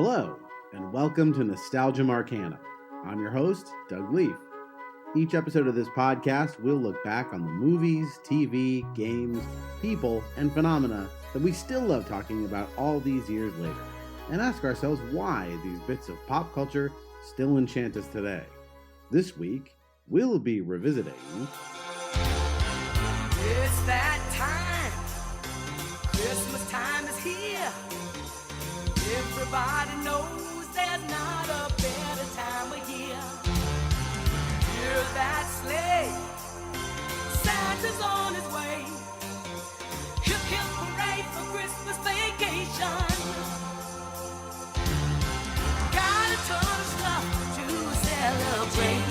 Hello, and welcome to Nostalgia Marcana. I'm your host, Doug Leaf. Each episode of this podcast, we'll look back on the movies, TV, games, people, and phenomena that we still love talking about all these years later, and ask ourselves why these bits of pop culture still enchant us today. This week, we'll be revisiting... It's that time. Christmas time is here. Everybody knows there's not a better time of year. Hear that sleigh. Santa's on his way. Hip hip hooray for Christmas vacation. Got a ton of stuff to celebrate.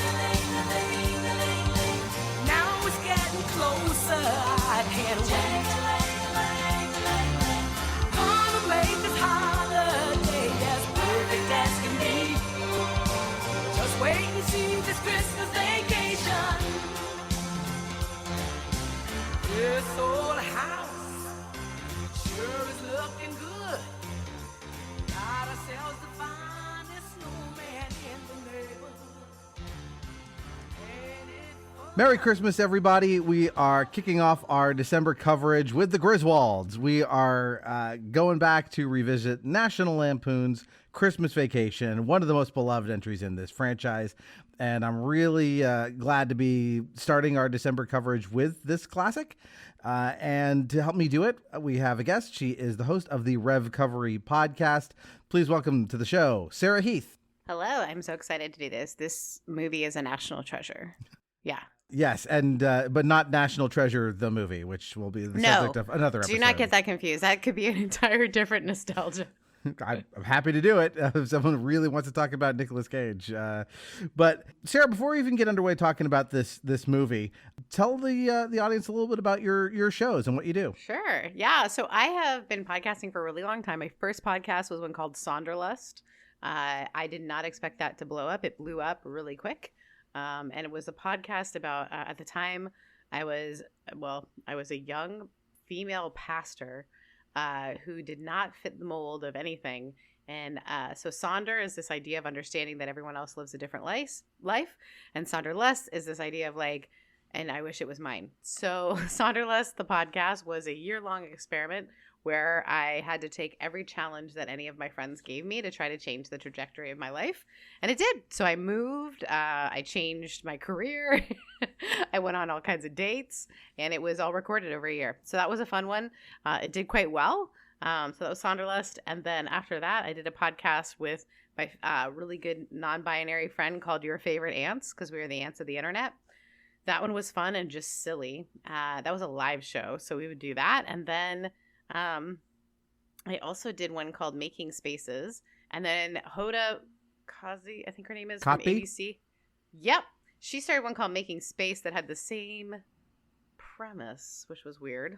Now it's getting closer. I can't wait. Gonna make this holiday as perfect as can be. Just wait and see this Christmas vacation. This old house sure is looking good. Got ourselves the finest snowman in the neighborhood. Ain't it fun? Merry Christmas, everybody. We are kicking off our December coverage with the Griswolds. We are going back to revisit National Lampoon's Christmas Vacation, one of the most beloved entries in this franchise. And I'm really glad to be starting our December coverage with this classic. And to help me do it, we have a guest. She is the host of the RevCovery podcast. Please welcome to the show, Sarah Heath. Hello, I'm so excited to do this. This movie is a national treasure. Yeah. Yes, and but not National Treasure, the movie, which will be the subject of another episode. Do not get that confused. That could be an entire different nostalgia. I'm happy to do it if someone really wants to talk about Nicolas Cage. But Sarah, before we even get underway talking about this movie, tell the audience a little bit about your shows and what you do. Sure. Yeah. So I have been podcasting for a really long time. My first podcast was one called Sonderlust. I did not expect that to blow up. It blew up really quick. And it was a podcast about, at the time, I was a young female pastor who did not fit the mold of anything. And so Sonder is this idea of understanding that everyone else lives a different life. And Sonderlust is this idea of like, and I wish it was mine. So Sonderlust, the podcast, was a year-long experiment where I had to take every challenge that any of my friends gave me to try to change the trajectory of my life. And it did. So I moved, I changed my career, I went on all kinds of dates, and it was all recorded over a year. So that was a fun one. It did quite well. So that was Sonderlust. And then after that, I did a podcast with my really good non-binary friend called Your Favorite Ants, because we were the ants of the internet. That one was fun and just silly. That was a live show, so we would do that. And then I also did one called Making Spaces, and then Hoda Kazi, I think her name is, from ABC. Yep. She started one called Making Space that had the same premise, which was weird.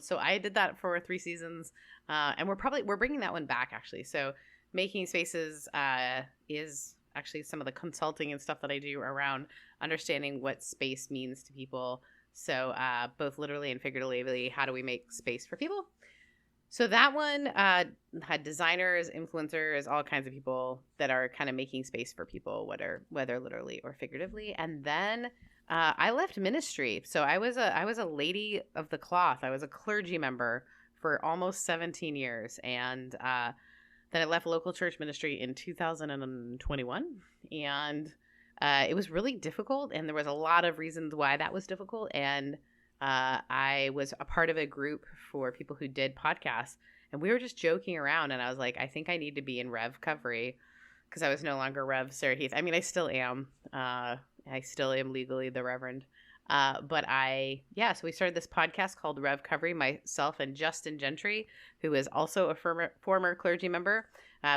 So I did that for 3 seasons, and we're bringing that one back, actually. So Making Spaces is actually some of the consulting and stuff that I do around understanding what space means to people. So both literally and figuratively, how do we make space for people? So that one had designers, influencers, all kinds of people that are kind of making space for people, whether literally or figuratively. And then I left ministry. So I was a lady of the cloth. I was a clergy member for almost 17 years. And then I left local church ministry in 2021. And it was really difficult, and there was a lot of reasons why that was difficult. And I was a part of a group for people who did podcasts, and we were just joking around. And I was like, I think I need to be in RevCovery, because I was no longer Rev Sarah Heath. I mean, I still am. I still am legally the Reverend. So we started this podcast called RevCovery, myself and Justin Gentry, who is also a former clergy member.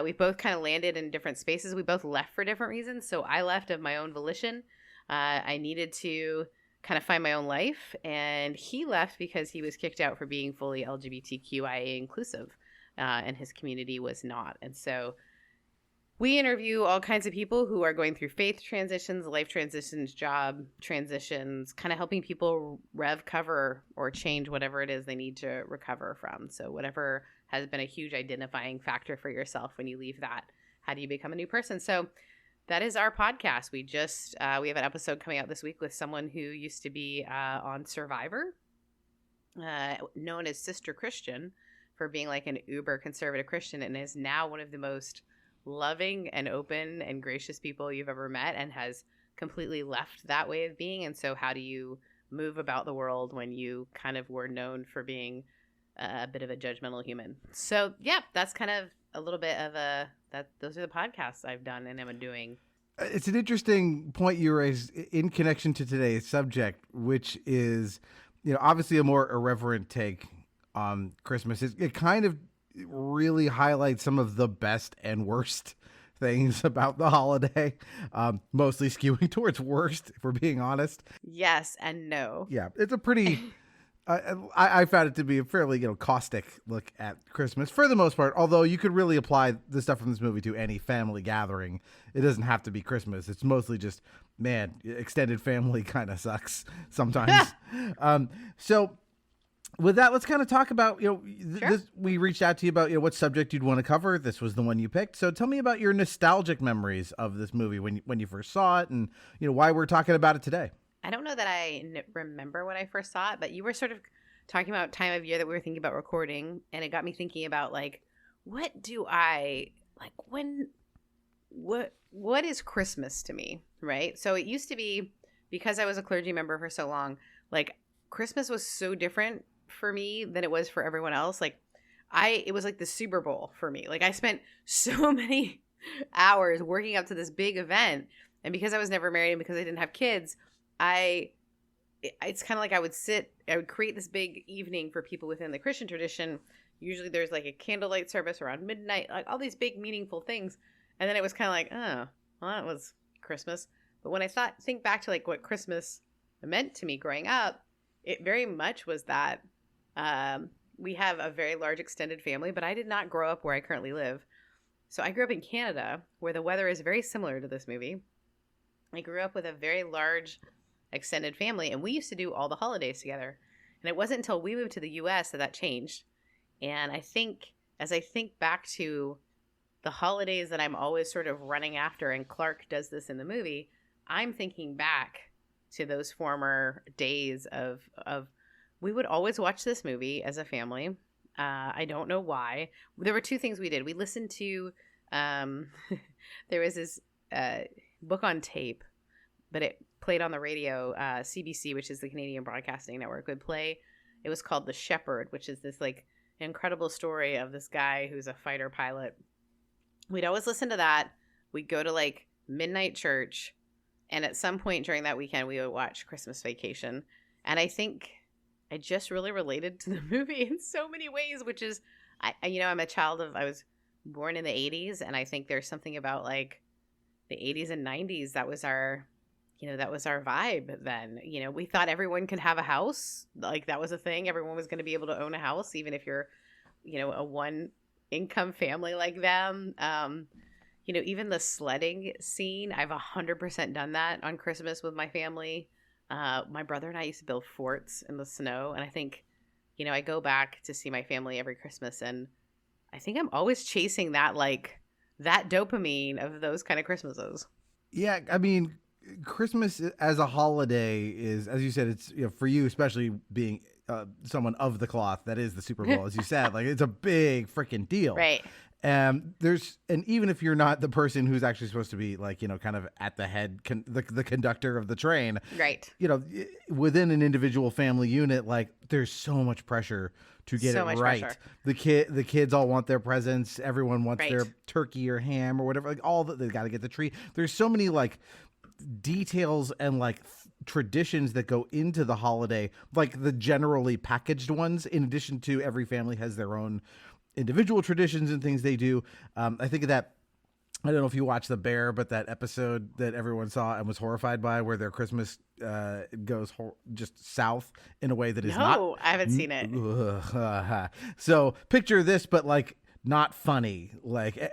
We both kind of landed in different spaces. We both left for different reasons. So I left of my own volition. I needed to kind of find my own life. And he left because he was kicked out for being fully LGBTQIA inclusive, and his community was not. And so we interview all kinds of people who are going through faith transitions, life transitions, job transitions, kind of helping people recover or change whatever it is they need to recover from. So whatever has been a huge identifying factor for yourself when you leave that. How do you become a new person? So that is our podcast. We just we have an episode coming out this week with someone who used to be on Survivor, known as Sister Christian, for being like an uber conservative Christian, and is now one of the most loving and open and gracious people you've ever met, and has completely left that way of being. And so how do you move about the world when you kind of were known for being a bit of a judgmental human? So yeah, that's kind of a little bit of those are the podcasts I've done and am doing. It's an interesting point you raised in connection to today's subject, which is, obviously a more irreverent take on Christmas. It kind of really highlights some of the best and worst things about the holiday, mostly skewing towards worst, if we're being honest. Yes and no. Yeah, it's a pretty... I found it to be a fairly caustic look at Christmas for the most part, although you could really apply the stuff from this movie to any family gathering. It doesn't have to be Christmas. It's mostly just, man, extended family kind of sucks sometimes. So with that, let's kind of talk about, Sure. we reached out to you about what subject you'd want to cover. This was the one you picked. So tell me about your nostalgic memories of this movie when you first saw it, and why we're talking about it today. I don't know that I remember when I first saw it, but you were sort of talking about time of year that we were thinking about recording, and it got me thinking about what is Christmas to me, right? So it used to be, because I was a clergy member for so long, Christmas was so different for me than it was for everyone else. It was like the Super Bowl for me. I spent so many hours working up to this big event, and because I was never married and because I didn't have kids, it's kind of like I would create this big evening for people within the Christian tradition. Usually there's a candlelight service around midnight, all these big meaningful things. And then it was kind of like, oh, well, that was Christmas. But when I think back to what Christmas meant to me growing up, it very much was that we have a very large extended family, but I did not grow up where I currently live. So I grew up in Canada, where the weather is very similar to this movie. I grew up with a very large extended family, and we used to do all the holidays together. And it wasn't until we moved to the US that changed. And I think, as I think back to the holidays that I'm always sort of running after, and Clark does this in the movie, I'm thinking back to those former days of we would always watch this movie as a family. I don't know why. There were two things we did. We listened to there was this book on tape, but it played on the radio. CBC, which is the Canadian Broadcasting Network, would play. It was called The Shepherd, which is this incredible story of this guy who's a fighter pilot. We'd always listen to that. We'd go to midnight church, and at some point during that weekend we would watch Christmas Vacation. And I think I just really related to the movie in so many ways, which is I'm a child I was born in the 80s, and I think there's something about the 80s and 90s that was our vibe then. We thought everyone could have a house. That was a thing. Everyone was going to be able to own a house, even if you're a one income family like them. Even the sledding scene, I've 100% done that on Christmas with my family. My brother and I used to build forts in the snow, and I think I go back to see my family every Christmas, and I think I'm always chasing that that dopamine of those kind of Christmases. Yeah, I mean, Christmas as a holiday is, as you said, it's for you, especially being someone of the cloth that is the Super Bowl, as you said, it's a big freaking deal, right? And even if you're not the person who's actually supposed to be kind of at the head, the conductor of the train, right? Within an individual family unit, there's so much pressure to get it right. Pressure. The kids all want their presents. Everyone wants their turkey or ham or whatever. They got to get the tree. There's so many details and traditions that go into the holiday, the generally packaged ones, in addition to every family has their own individual traditions and things they do. I think of that, I don't know if you watched The Bear, but that episode that everyone saw and was horrified by, where their Christmas goes just south in a way that is not. No, I haven't seen it. So picture this, but not funny.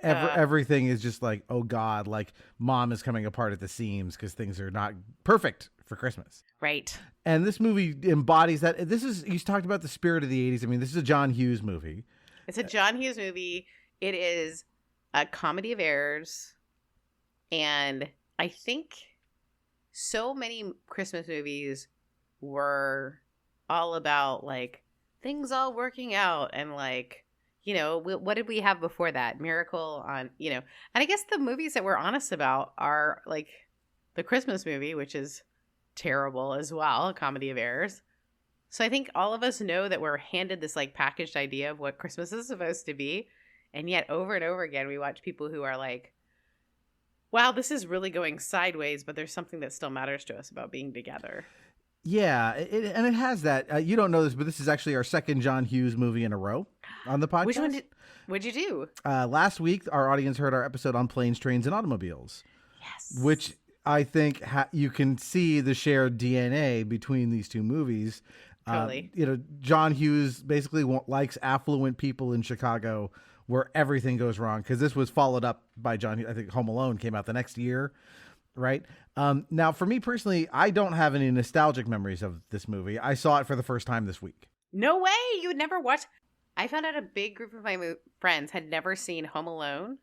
Everything is just oh God, mom is coming apart at the seams because things are not perfect for Christmas. Right. And this movie embodies that. You talked about the spirit of the 80s. I mean, this is a John Hughes movie. It's a John Hughes movie. It is a comedy of errors. And I think so many Christmas movies were all about like things all working out and like, what did we have before that? Miracle on, and I guess the movies that we're honest about are like the Christmas movie, which is terrible as well, a comedy of errors. So I think all of us know that we're handed this like packaged idea of what Christmas is supposed to be. And yet over and over again, we watch people who are like, wow, this is really going sideways, but there's something that still matters to us about being together. Yeah, and it has that. You don't know this, but this is actually our second John Hughes movie in a row on the podcast. Which one what'd you do? Last week, our audience heard our episode on planes, trains, and automobiles. Yes. Which I think you can see the shared DNA between these two movies. Totally. John Hughes basically likes affluent people in Chicago where everything goes wrong, because this was followed up by John Hughes. I think Home Alone came out the next year, right? Now, for me personally, I don't have any nostalgic memories of this movie. I saw it for the first time this week. No way! You would never watch... I found out a big group of my friends had never seen Home Alone,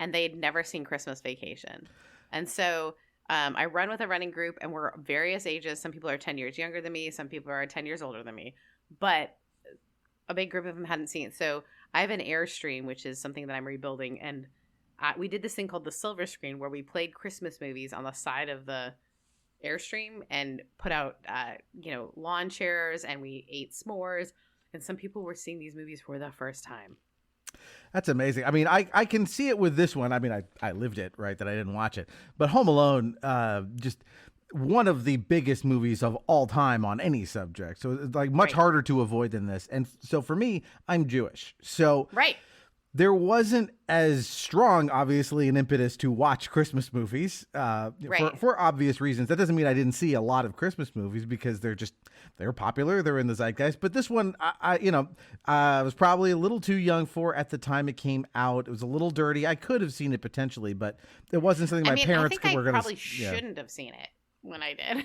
and they had never seen Christmas Vacation. And so I run with a running group, and we're various ages. Some people are 10 years younger than me. Some people are 10 years older than me. But a big group of them hadn't seen it. So I have an Airstream, which is something that I'm rebuilding, and we did this thing called the Silver Screen, where we played Christmas movies on the side of the Airstream and put out, lawn chairs, and we ate s'mores. And some people were seeing these movies for the first time. That's amazing. I mean, I can see it with this one. I mean, I lived it, right, that I didn't watch it. But Home Alone, just one of the biggest movies of all time on any subject. So it's like much harder to avoid than this. And so for me, I'm Jewish. So there wasn't as strong, obviously, an impetus to watch Christmas movies for obvious reasons. That doesn't mean I didn't see a lot of Christmas movies, because they're popular. They're in the zeitgeist. But this one, I was probably a little too young for at the time it came out. It was a little dirty. I could have seen it potentially, but it wasn't something my parents were going to. I probably shouldn't have seen it when I did.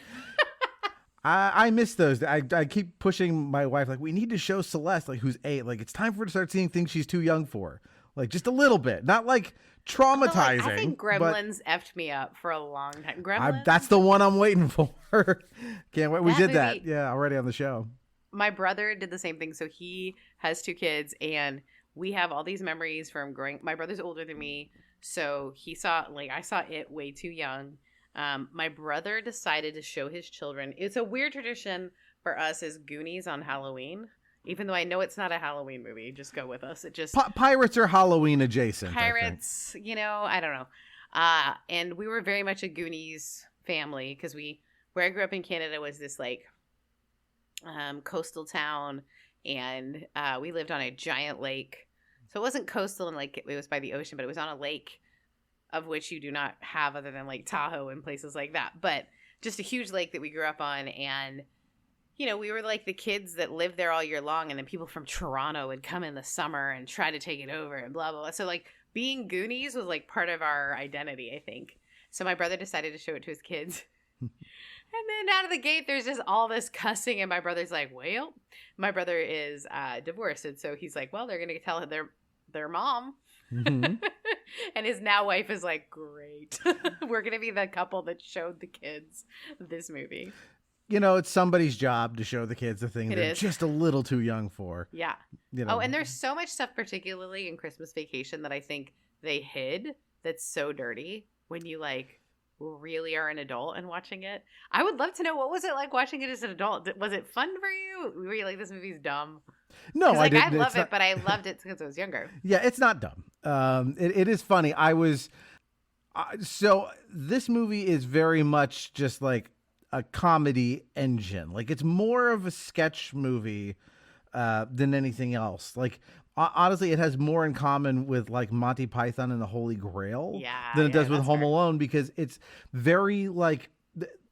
I miss those. I keep pushing my wife, like, we need to show Celeste, like, who's 8. Like, it's time for her to start seeing things she's too young for. Like, just a little bit. Not, like, traumatizing. I think Gremlins effed me up for a long time. Gremlins? That's the one I'm waiting for. Can't wait. We did movie, that. Yeah, already on the show. My brother did the same thing. So he has 2 kids, and we have all these memories from growing. My brother's older than me. So I saw it way too young. My brother decided to show his children. It's a weird tradition for us as Goonies on Halloween, even though I know it's not a Halloween movie. Just go with us. It just Pirates are Halloween adjacent. Pirates, I don't know. And we were very much a Goonies family, because where I grew up in Canada was this like coastal town, and we lived on a giant lake. So it wasn't coastal and like it was by the ocean, but it was on a lake, of which you do not have other than like Tahoe and places like that. But just a huge lake that we grew up on. And, we were like the kids that lived there all year long. And then people from Toronto would come in the summer and try to take it over and blah, blah, blah. So like being Goonies was like part of our identity, I think. So my brother decided to show it to his kids. And then out of the gate, there's just all this cussing. And my brother's like, well, my brother is divorced. And so he's like, well, they're going to tell their mom. Mm-hmm. And his now wife is like, great. We're going to be the couple that showed the kids this movie. It's somebody's job to show the kids the thing they're just a little too young for. Yeah. Oh, and there's so much stuff, particularly in Christmas Vacation, that I think they hid that's so dirty when you like really are an adult and watching it. I would love to know, what was it like watching it as an adult? Was it fun for you? Were you like, this movie's dumb? No, I didn't. I love it, but I loved it because I was younger. Yeah, it's not dumb. It is funny. So this movie is very much just like a comedy engine. Like, it's more of a sketch movie than anything else. Like, honestly, it has more in common with like Monty Python and the Holy Grail than it does with Home Alone, because it's very like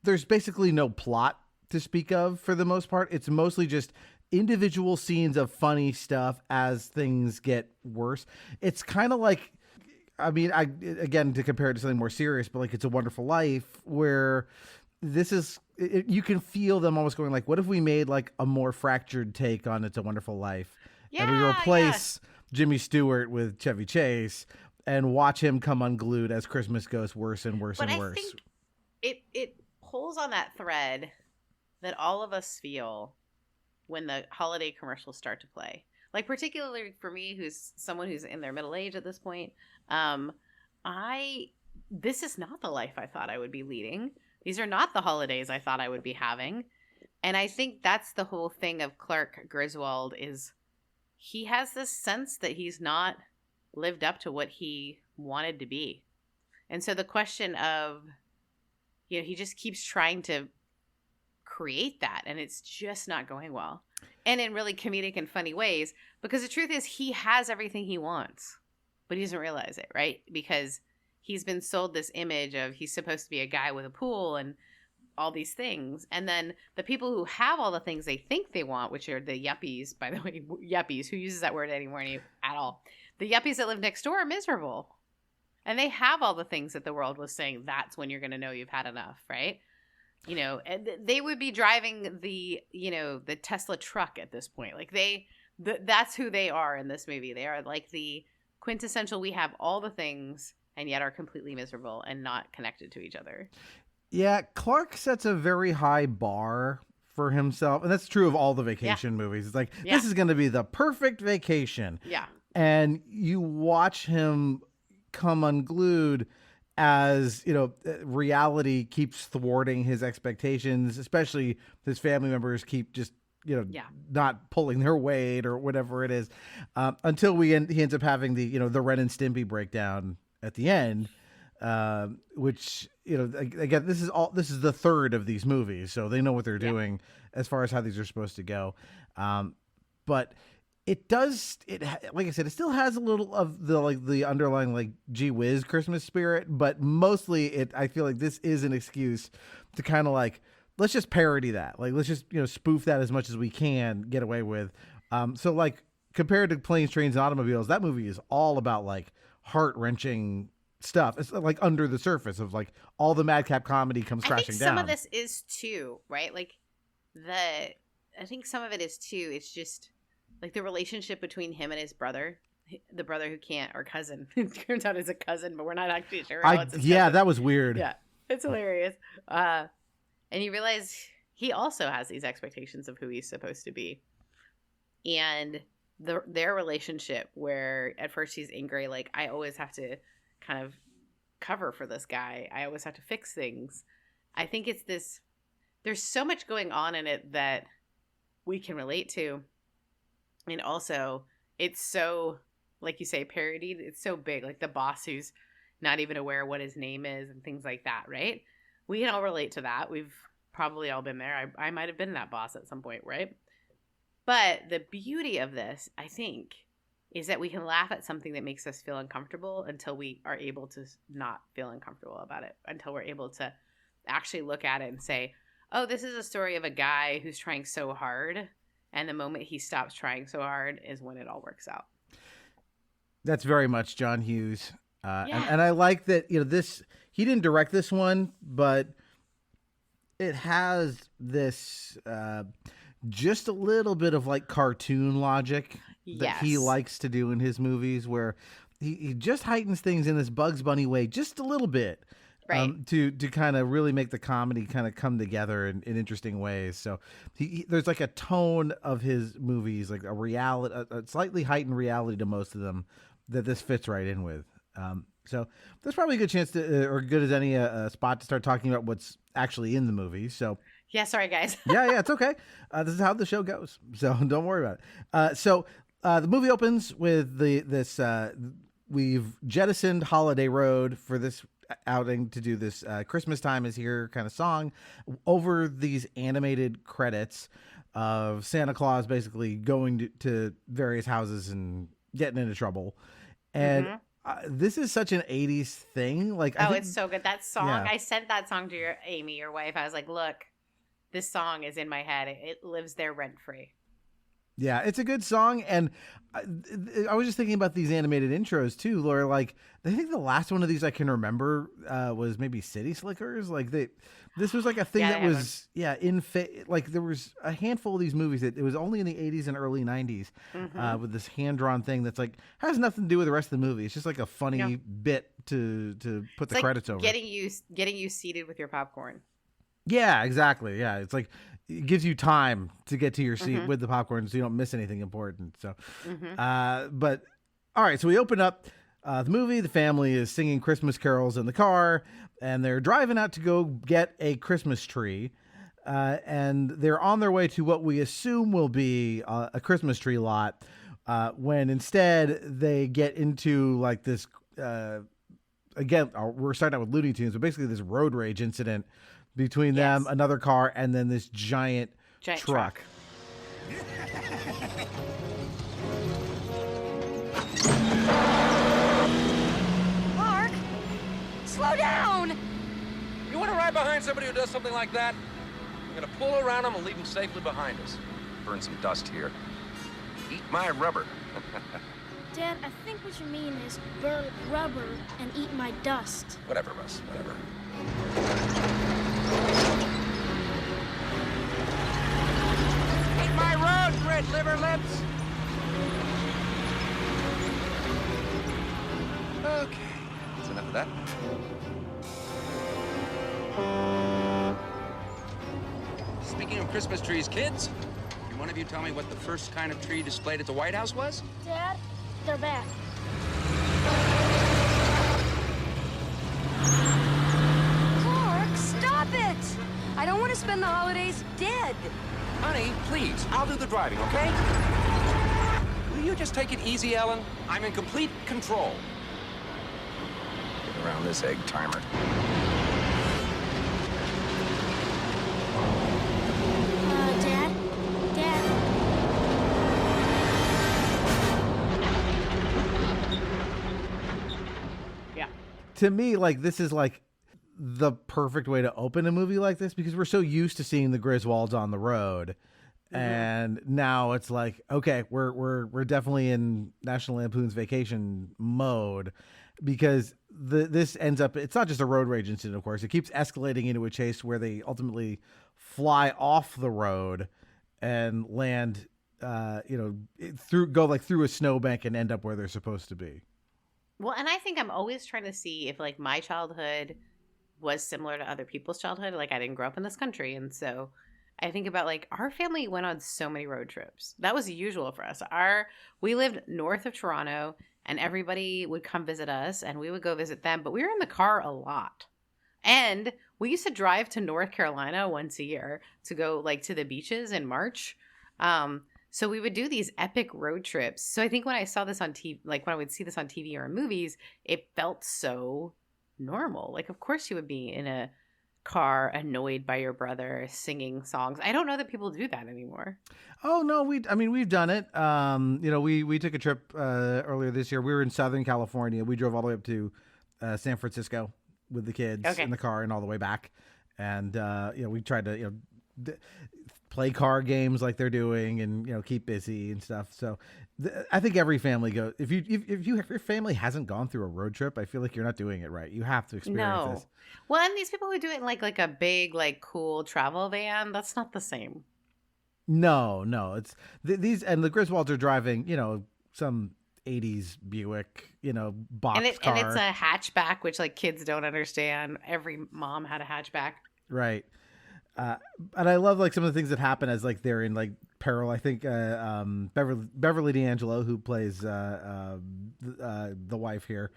there's basically no plot to speak of for the most part. It's mostly just individual scenes of funny stuff as things get worse. It's kind of like, again, to compare it to something more serious, but like It's a Wonderful Life, where this is, you can feel them almost going like, what if we made like a more fractured take on It's a Wonderful Life? And we replace Jimmy Stewart with Chevy Chase and watch him come unglued as Christmas goes worse and worse and worse. I think it pulls on that thread that all of us feel when the holiday commercials start to play. Like, particularly for me, who's someone who's in their middle age at this point, this is not the life I thought I would be leading. These are not the holidays I thought I would be having. And I think that's the whole thing of Clark Griswold, is he has this sense that he's not lived up to what he wanted to be. And so the question of, he just keeps trying to create that, and it's just not going well. And in really comedic and funny ways, because the truth is he has everything he wants, but he doesn't realize it, right? Because he's been sold this image of he's supposed to be a guy with a pool and all these things. And then the people who have all the things they think they want, which are the yuppies, by the way, yuppies, who uses that word anymore at all? The yuppies that live next door are miserable. And they have all the things that the world was saying, that's when you're going to know you've had enough, right? And they would be driving the Tesla truck at this point. Like that's who they are in this movie. They are like the quintessential, we have all the things and yet are completely miserable and not connected to each other. Yeah, Clark sets a very high bar for himself. And that's true of all the vacation movies. It's like, this is going to be the perfect vacation. Yeah. And you watch him come unglued as, reality keeps thwarting his expectations, especially his family members keep just, not pulling their weight or whatever it is, until he ends up having the Ren and Stimpy breakdown at the end, which, again, this is the third of these movies, so they know what they're doing as far as how these are supposed to go. But like I said, it still has a little of the underlying gee whiz Christmas spirit, but mostly I feel like this is an excuse to kind of let's just parody that. Let's just, spoof that as much as we can get away with. So compared to Planes, Trains, and Automobiles, that movie is all about heart-wrenching stuff. It's under the surface of all the madcap comedy comes crashing down. Some of this is too, right? I think some of it is too. It's just the relationship between him and his brother, the brother who can't, or cousin. It turns out it's a cousin, but we're not actually sure. That was weird. Yeah, it's hilarious. And you realize he also has these expectations of who he's supposed to be, and their relationship, where at first he's angry, I always have to kind of cover for this guy. I always have to fix things. I think it's this. There's so much going on in it that we can relate to. And also, it's so, like you say, parodied. It's so big. The boss who's not even aware what his name is and things like that, right? We can all relate to that. We've probably all been there. I might have been that boss at some point, right? But the beauty of this, I think, is that we can laugh at something that makes us feel uncomfortable until we are able to not feel uncomfortable about it. Until we're able to actually look at it and say, oh, this is a story of a guy who's trying so hard. And the moment he stops trying so hard is when it all works out. That's very much John Hughes. And I like that, he didn't direct this one, but it has this just a little bit of cartoon logic that he likes to do in his movies, where he just heightens things in this Bugs Bunny way just a little bit. Right. To kind of really make the comedy kind of come together in interesting ways. So there's a tone of his movies, a reality, a slightly heightened reality to most of them that this fits right in with. So there's probably a good chance to, or good as any spot to start talking about what's actually in the movie. So yeah, sorry guys. yeah, it's okay. This is how the show goes, so don't worry about it. So the movie opens with this. We've jettisoned Holiday Road for this outing to do this Christmas Time is Here kind of song over these animated credits of Santa Claus basically going to various houses and getting into trouble. And this is such an 80s thing. It's so good. That song, I sent that song to Amy, your wife. I was like, look, this song is in my head. It lives there rent free. Yeah, it's a good song, and I was just thinking about these animated intros too, Laura. Like, I think the last one of these I can remember was maybe City Slickers. Like this was like a thing that was like there was a handful of these movies that it was only in the 80s and early 90s with this hand drawn thing that's like has nothing to do with the rest of the movie. It's just like a funny bit to put the credits over. Getting you seated with your popcorn. Yeah, exactly. Yeah, it's like it gives you time to get to your seat with the popcorn so you don't miss anything important. So, but all right, so we open up the movie. The family is singing Christmas carols in the car, and they're driving out to go get a Christmas tree. And they're on their way to what we assume will be a Christmas tree lot, when instead they get into like this, again, we're starting out with Looney Tunes, but basically this road rage incident between them, another car, and then this giant truck. Mark, slow down! You want to ride behind somebody who does something like that? I'm going to pull around them and leave them safely behind us. Burn some dust here. Eat my rubber. Dad, I think what you mean is burn rubber and eat my dust. Whatever, Russ, whatever. Eat my road, red liver lips! Okay, that's enough of that. Speaking of Christmas trees, kids, can one of you tell me what the first kind of tree displayed at the White House was? Dad, they're back. Clark, stop it! I don't want to spend the holidays dead. Honey, please, I'll do the driving, okay? Will you just take it easy, Ellen? I'm in complete control. Get around this egg timer. Dad? Dad? Yeah. To me, like, this is like the perfect way to open a movie like this because we're so used to seeing the Griswolds on the road. And now it's like, okay, we're definitely in National Lampoon's Vacation mode because this ends up, it's not just a road rage incident, of course. It keeps escalating into a chase where they ultimately fly off the road and land, through a snowbank and end up where they're supposed to be. Well, and I think I'm always trying to see if like my childhood was similar to other people's childhood. Like I didn't grow up in this country. And so I think about like our family went on so many road trips. That was usual for us. We lived north of Toronto and everybody would come visit us and we would go visit them, but we were in the car a lot. And we used to drive to North Carolina once a year to go like to the beaches in March. So we would do these epic road trips. So I think when I saw this on TV, like when I would see this on TV or in movies, it felt so normal. Like, of course you would be in a car annoyed by your brother singing songs. I don't know that people do that anymore. Oh no, we've done it. We took a trip earlier this year. We were in Southern California. We drove all the way up to San Francisco with the kids in the car and all the way back. And we tried to play car games like they're doing and keep busy and stuff. So I think every family goes. If your family hasn't gone through a road trip, I feel like you're not doing it right. You have to experience this. Well, and these people who do it in like a big like cool travel van, that's not the same. No, it's these and the Griswolds are driving, some 80s Buick, box car. And it's a hatchback, which like kids don't understand. Every mom had a hatchback. Right. And I love like some of the things that happen as like they're in like peril. I think Beverly D'Angelo, who plays the wife here,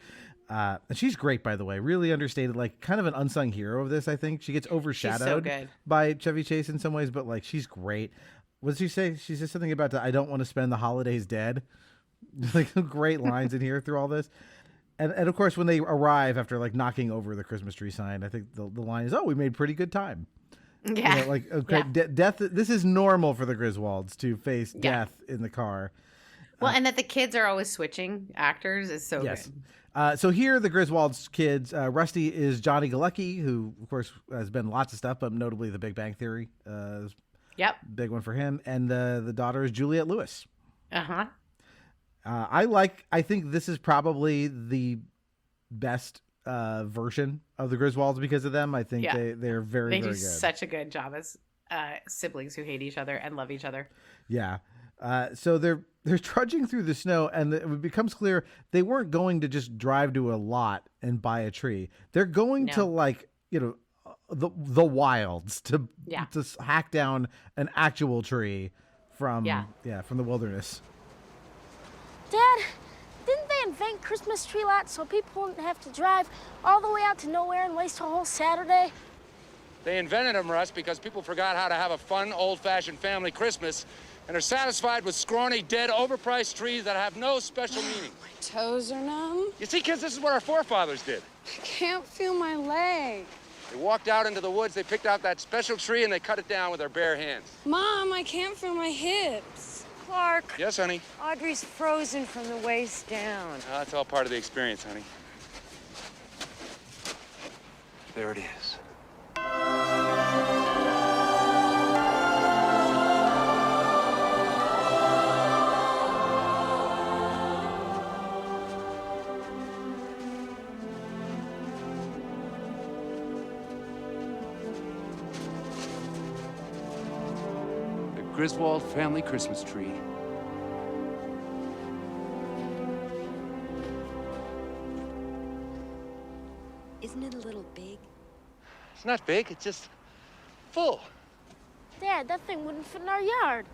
and she's great, by the way, really understated, like kind of an unsung hero of this. I think she gets overshadowed by Chevy Chase in some ways, but like she's great. What did she say? She said something about I don't want to spend the holidays dead. Like some great lines in here through all this. And of course, when they arrive after like knocking over the Christmas tree sign, I think the line is, "Oh, we made pretty good time." Yeah. Death. This is normal for the Griswolds to face death in the car. Well, and that the kids are always switching actors is so good. So here, the Griswolds kids, Rusty is Johnny Galecki, who of course has been lots of stuff, but notably The Big Bang Theory. Yep. Big one for him. And the daughter is Juliette Lewis. Uh-huh. I think this is probably the best version of the Griswolds because of them. I think they're very, they very do good. Such a good job as siblings who hate each other and love each other. Yeah. So they're trudging through the snow, and it becomes clear they weren't going to just drive to a lot and buy a tree. They're going to the wilds to hack down an actual tree from the wilderness. Dad, didn't they invent Christmas tree lots so people wouldn't have to drive all the way out to nowhere and waste a whole Saturday? They invented them, Russ, because people forgot how to have a fun, old-fashioned family Christmas and are satisfied with scrawny, dead, overpriced trees that have no special meaning. My toes are numb. You see, kids, this is what our forefathers did. I can't feel my leg. They walked out into the woods, they picked out that special tree, and they cut it down with their bare hands. Mom, I can't feel my hips. Clark. Yes, honey? Audrey's frozen from the waist down. Oh, that's all part of the experience, honey. There it is. Griswold family Christmas tree. Isn't it a little big? It's not big, it's just full. Dad, that thing wouldn't fit in our yard.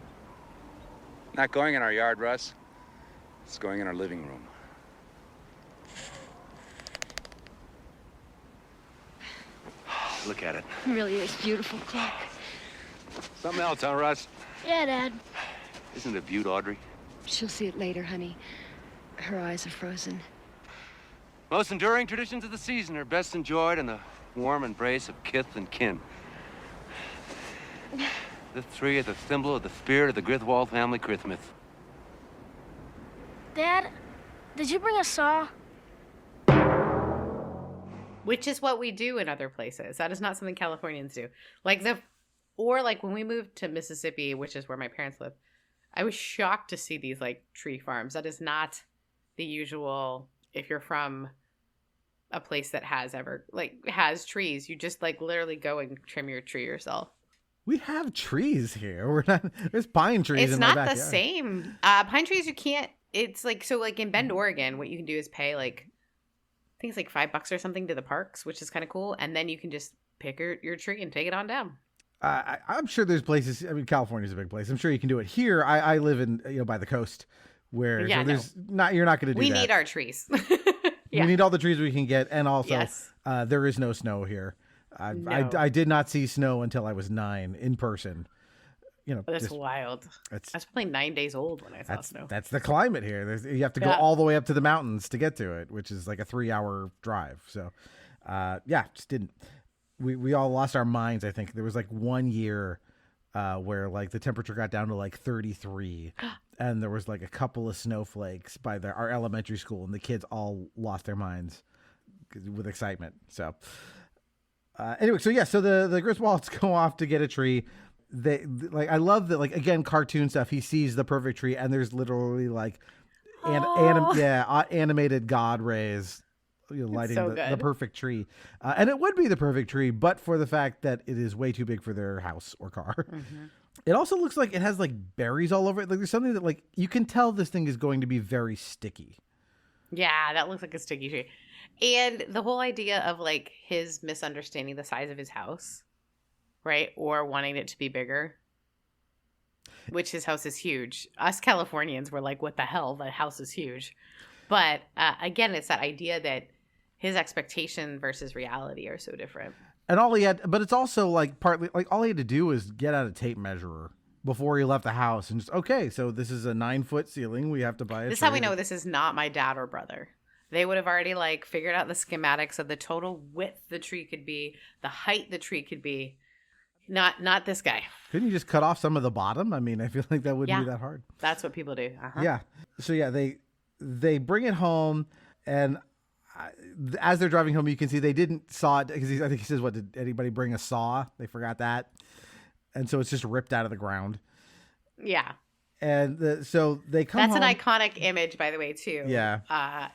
Not going in our yard, Russ. It's going in our living room. Look at it. It really is beautiful, Clark. Something else, huh, Russ? Yeah, Dad. Isn't it a beaut, Audrey? She'll see it later, honey. Her eyes are frozen. Most enduring traditions of the season are best enjoyed in the warm embrace of kith and kin. This tree is a symbol of the spirit of the Griswold family Christmas. Dad, did you bring a saw? Which is what we do in other places. That is not something Californians do. Like when we moved to Mississippi, which is where my parents live, I was shocked to see these like tree farms. That is not the usual. If you're from a place that has trees, you just like literally go and trim your tree yourself. We have trees here. There's pine trees. It's in not my the backyard. same. Pine trees you can't. It's like so like in Bend, Oregon, what you can do is pay like I think it's like $5 or something to the parks, which is kind of cool, and then you can just pick your tree and take it on down. I'm sure there's places. I mean, California's a big place. I'm sure you can do it here. I live in by the coast, where you're not going to do that. We need our trees. We need all the trees we can get, and also there is no snow here. I did not see snow until I was 9 in person. That's wild. That's probably 9 days old when I saw snow. That's the climate here. You have to go all the way up to the mountains to get to it, which is like a 3-hour drive. So, just didn't. We all lost our minds. I think there was like 1 year where like the temperature got down to like 33, and there was like a couple of snowflakes by our elementary school, and the kids all lost their minds with excitement. So anyway, so the Griswolds go off to get a tree. I love that, like, again, cartoon stuff. He sees the perfect tree, and there's literally like animated God rays lighting the perfect tree. And it would be the perfect tree, but for the fact that it is way too big for their house or car. Mm-hmm. It also looks like it has like berries all over it. Like there's something that like you can tell this thing is going to be very sticky. Yeah, that looks like a sticky tree. And the whole idea of like his misunderstanding the size of his house, right? Or wanting it to be bigger, which his house is huge. Us Californians were like, what the hell? The house is huge. But again, it's that idea that his expectation versus reality are so different. And but it's also like partly like all he had to do was get out a tape measure before he left the house and just, okay, so this is a 9-foot ceiling. We have to buy This is how we know this is not my dad or brother. They would have already like figured out the schematics of the total width the tree could be, the height the tree could be. Not this guy. Couldn't you just cut off some of the bottom? I mean, I feel like that wouldn't be that hard. That's what people do. Uh-huh. Yeah. So yeah, they bring it home, and as they're driving home, you can see they didn't saw it because I think he says, "What did anybody bring a saw?" They forgot that. and so it's just ripped out of the ground. Yeah. And so they come That's home. an iconic image, by the way, too. Yeah.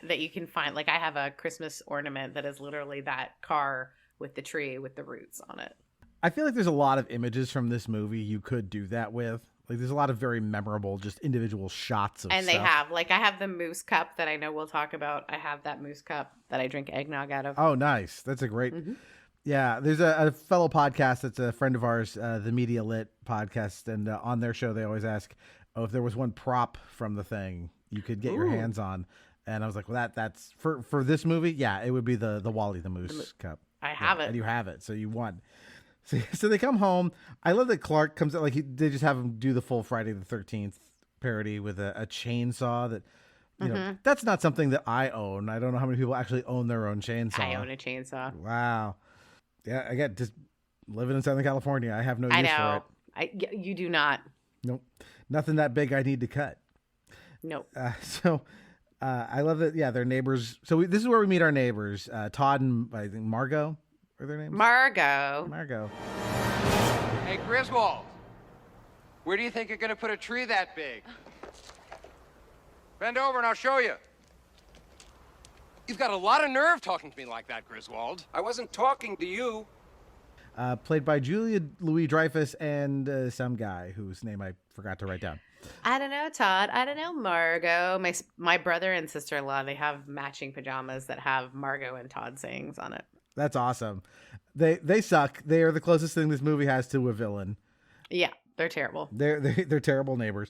That you can find. Like, I have a Christmas ornament that is literally that car with the tree with the roots on it. I feel like there's a lot of images from this movie you could do that with. Like, there's a lot of very memorable, just individual shots of And stuff. they have, like, I have the moose cup that I know we'll talk about. I have that moose cup that I drink eggnog out of. Oh, nice. That's a great... Yeah, there's a fellow podcast that's a friend of ours, the Media Lit podcast, and on their show they always ask, if there was one prop from the thing you could get your hands on. And I was like, well, that's... For this movie, yeah, it would be the Wally the Moose cup. I have it. And you have it, so you won. So they come home. I love that Clark comes out, like, they just have him do the full Friday the 13th parody with a chainsaw that... You know, that's not something that I own. I don't know how many people actually own their own chainsaw. I own a chainsaw. Wow. Yeah, I get just living in Southern California. I have no use for it. You do not. Nope. Nothing that big I need to cut. Nope. I love that. Yeah, they're neighbors. So this is where we meet our neighbors. Todd and I think Margot are their names. Margot. Hey, Griswolds, where do you think you're going to put a tree that big? Bend over and I'll show you. You've got a lot of nerve talking to me like that, Griswold. I wasn't talking to you. Played by Julia Louis-Dreyfus and some guy whose name I forgot to write down. I don't know, Todd. I don't know, Margot. My brother and sister-in-law, they have matching pajamas that have Margot and Todd sayings on it. That's awesome. They suck. They are the closest thing this movie has to a villain. Yeah, they're terrible. They're terrible neighbors.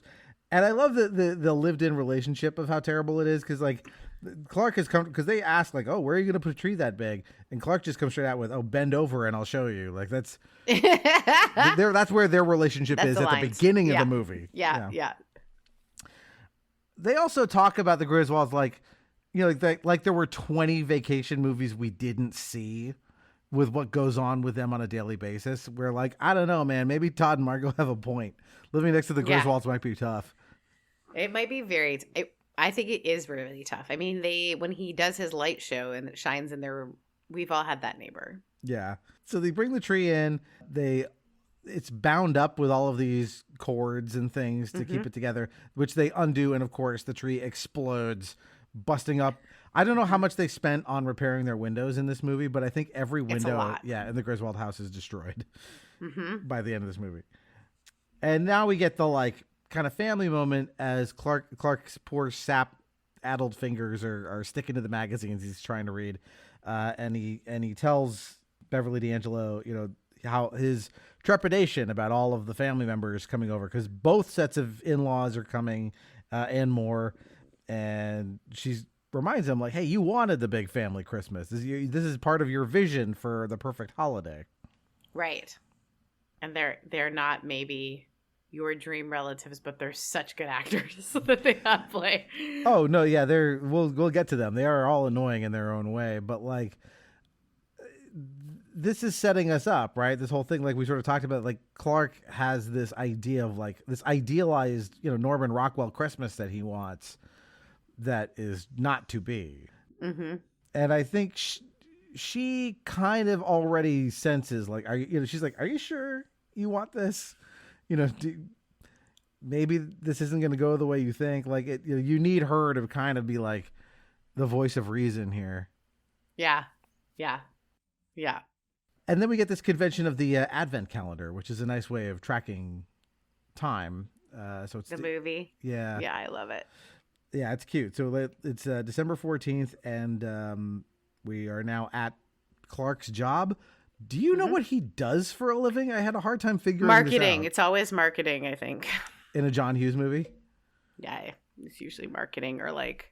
And I love the lived-in relationship of how terrible it is, because like Clark has come, because they ask like, "Oh, where are you going to put a tree that big?" And Clark just comes straight out with, "Oh, bend over and I'll show you." Like that's that's where their relationship is at the beginning of the movie. Yeah. They also talk about the Griswolds like, you know, like there were 20 vacation movies we didn't see with what goes on with them on a daily basis. We're like, I don't know, man. Maybe Todd and Margot have a point. Living next to the Griswolds might be tough. It might be I think it is really tough. I mean, when he does his light show and it shines in there, we've all had that neighbor. Yeah. So they bring the tree in. It's bound up with all of these cords and things to keep it together, which they undo. And of course, the tree explodes, busting up. I don't know how much they spent on repairing their windows in this movie, but I think every window, in the Griswold house is destroyed by the end of this movie. And now we get the like kind of family moment as Clark's poor sap-addled fingers are sticking to the magazines he's trying to read, and he tells Beverly D'Angelo, you know, how his trepidation about all of the family members coming over, because both sets of in-laws are coming and more, and she reminds him like, hey, you wanted the big family Christmas. This is part of your vision for the perfect holiday, right? And they're not maybe your dream relatives, but they're such good actors that they have play. Oh no, yeah, we'll get to them. They are all annoying in their own way, but like this is setting us up, right? This whole thing, like we sort of talked about, like Clark has this idea of like this idealized, you know, Norman Rockwell Christmas that he wants, that is not to be. And I think she kind of already senses like, she's like, are you sure you want this? You know, maybe this isn't going to go the way you think. Like you need her to kind of be like the voice of reason here. Yeah. And then we get this convention of the Advent calendar, which is a nice way of tracking time. So it's the movie. Yeah. Yeah, I love it. Yeah, it's cute. So it's December 14th, and we are now at Clark's job. Do you know what he does for a living? I had a hard time figuring marketing. this out. It's always marketing, I think. In a John Hughes movie? Yeah, it's usually marketing or like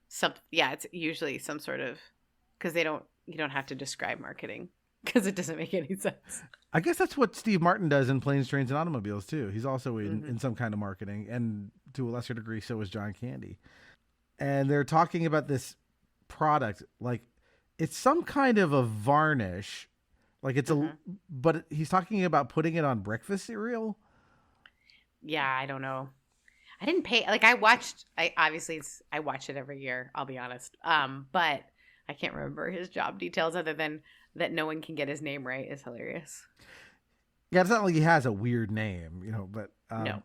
it's usually some sort of, because you don't have to describe marketing because it doesn't make any sense. I guess that's what Steve Martin does in Planes, Trains, and Automobiles too. He's also in some kind of marketing, and to a lesser degree, so is John Candy. And they're talking about this product, like it's some kind of a varnish. Like it's but he's talking about putting it on breakfast cereal. Yeah, I don't know. I didn't pay, like I watch it every year, I'll be honest. But I can't remember his job details other than that no one can get his name right is hilarious. Yeah, it's not like he has a weird name, but No.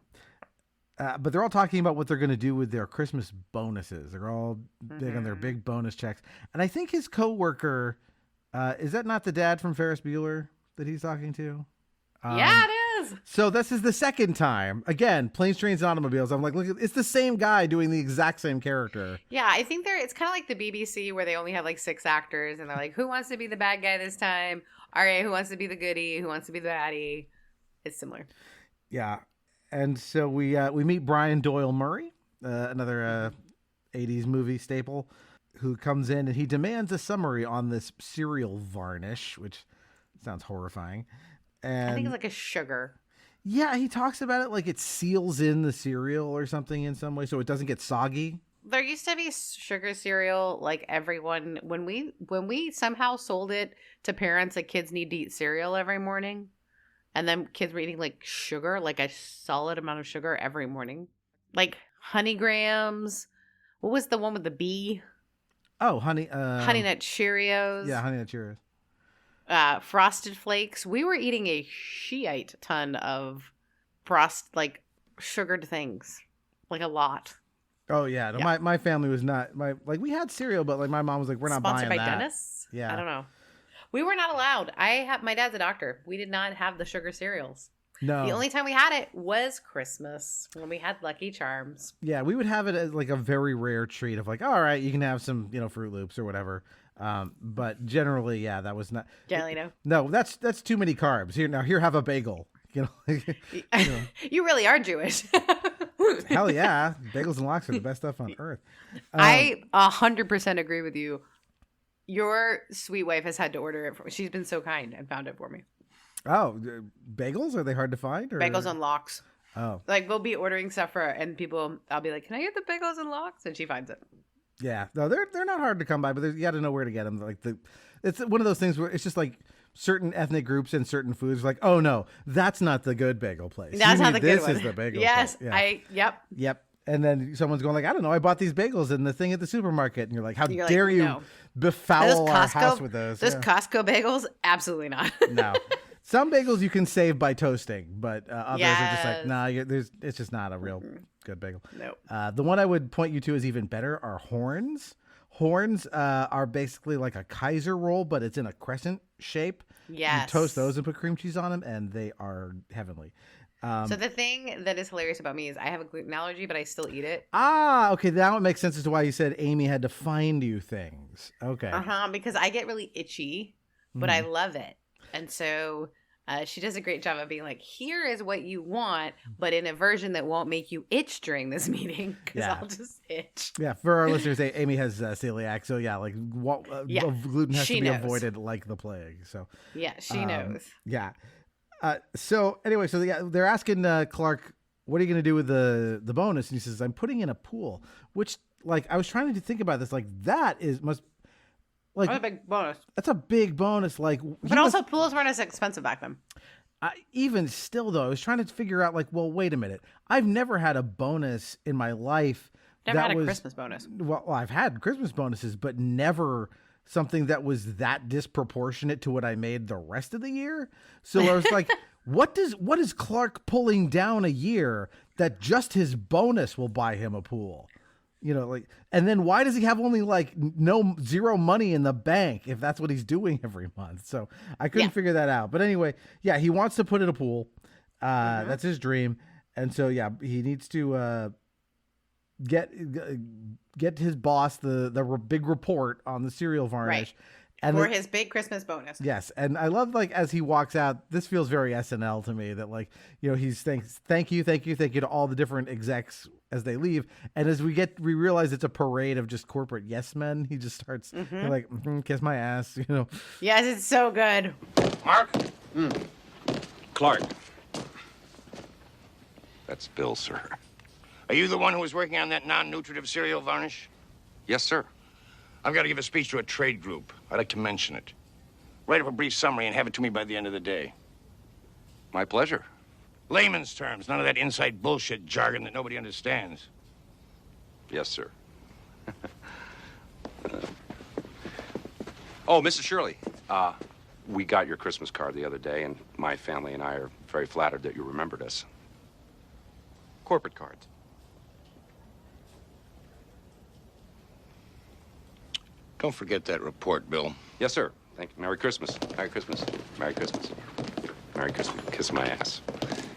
But they're all talking about what they're going to do with their Christmas bonuses. They're all big on their big bonus checks. And I think his coworker, is that not the dad from Ferris Bueller that he's talking to? Yeah, it is. So this is the second time. Again, Planes, Trains, and Automobiles. I'm like, look, it's the same guy doing the exact same character. Yeah, I think it's kind of like the BBC where they only have like 6 actors and they're like, who wants to be the bad guy this time? All right, who wants to be the goodie? Who wants to be the baddie? It's similar. Yeah. And so we meet Brian Doyle Murray, another 80s movie staple, who comes in and he demands a summary on this cereal varnish, which sounds horrifying. And I think it's like a sugar. Yeah, he talks about it like it seals in the cereal or something in some way so it doesn't get soggy. There used to be sugar cereal, like everyone, when we somehow sold it to parents that kids need to eat cereal every morning. And then kids were eating like sugar, like a solid amount of sugar every morning. Like Honey Grams. What was the one with the bee? Oh, Honey Nut Cheerios. Yeah, Honey Nut Cheerios. Frosted Flakes. We were eating a shite ton of sugared things. Like a lot. Oh yeah. No, Yeah. my family was not we had cereal, but like my mom was like, we're not Sponsored buying by that. Dennis? Yeah. I don't know. We were not allowed. My dad's a doctor. We did not have the sugar cereals. No. The only time we had it was Christmas when we had Lucky Charms. Yeah, we would have it as like a very rare treat of like, all right, you can have some, Fruit Loops or whatever. But generally, yeah, that was not. Generally, no. No, that's too many carbs. Here, have a bagel. You really are Jewish. Hell yeah, bagels and lox are the best stuff on earth. I 100% agree with you. Your sweet wife has had to order it. She's been so kind and found it for me. Oh, bagels, are they hard to find? Or? Bagels and lox. Oh, Like we'll be ordering stuff for her, and I'll be like, "Can I get the bagels and lox?" And she finds it. yeah. No, they're not hard to come by, but you got to know where to get them. It's one of those things where it's just like certain ethnic groups and certain foods. Like, oh no, that's not the good bagel place. That's not the good one. This is the bagel. Yes, place. Yeah. Yep. And then someone's going like, I don't know, I bought these bagels in the thing at the supermarket. And you're like, how You're dare like, you no. befoul our house with those? Those Yeah. Costco bagels? Absolutely not. No. Some bagels you can save by toasting, but others are just like, Yes. nah, it's just not a real good bagel. Nope. The one I would point you to is even better are horns. Horns are basically like a Kaiser roll, but it's in a crescent shape. Yes. You toast those and put cream cheese on them, and they are heavenly. So the thing that is hilarious about me is I have a gluten allergy, but I still eat it. Okay, now it makes sense as to why you said Amy had to find you things. Okay. Because I get really itchy, but I love it. And so she does a great job of being like, here is what you want, but in a version that won't make you itch during this meeting, because Yeah. I'll just itch. Yeah, for our listeners, Amy has celiac, so yeah, like gluten has she to be knows. avoided like the plague. So Yeah, she knows. yeah. So anyway, they're asking Clark, what are you going to do with the bonus? And he says, I'm putting in a pool, which like I was trying to think about this. Like that must like That's a big bonus. that's a big bonus. Like, But also, pools weren't as expensive back then. even still though, I was trying to figure out like, well, wait a minute. I've never had a bonus in my life. Never that had a was, Christmas bonus. Well, I've had Christmas bonuses, but never something that was that disproportionate to what I made the rest of the year. So I was like, what is Clark pulling down a year that just his bonus will buy him a pool? And then why does he have only like zero money in the bank if that's what he's doing every month? So I couldn't figure that out. But anyway, yeah, he wants to put in a pool. That's his dream. And so, yeah, he needs to get his boss the big report on the cereal varnish. Right. For his big Christmas bonus. Yes. And I love, like, as he walks out, this feels very SNL to me that, like, he's saying, thank you to all the different execs as they leave. And as we realize it's a parade of just corporate yes men, he just starts like, kiss my ass, Yes, it's so good. Mark? Clark. That's Bill, sir. Are you the one who was working on that non-nutritive cereal varnish? Yes, sir. I've got to give a speech to a trade group. I'd like to mention it. Write up a brief summary and have it to me by the end of the day. My pleasure. Layman's terms, none of that inside bullshit jargon that nobody understands. Yes, sir. Oh, Mrs. Shirley, We got your Christmas card the other day, and my family and I are very flattered that you remembered us. Corporate cards. Don't forget that report, Bill. Yes, sir. Thank you. Merry Christmas. Merry Christmas. Merry Christmas. Merry Christmas. Kiss my ass.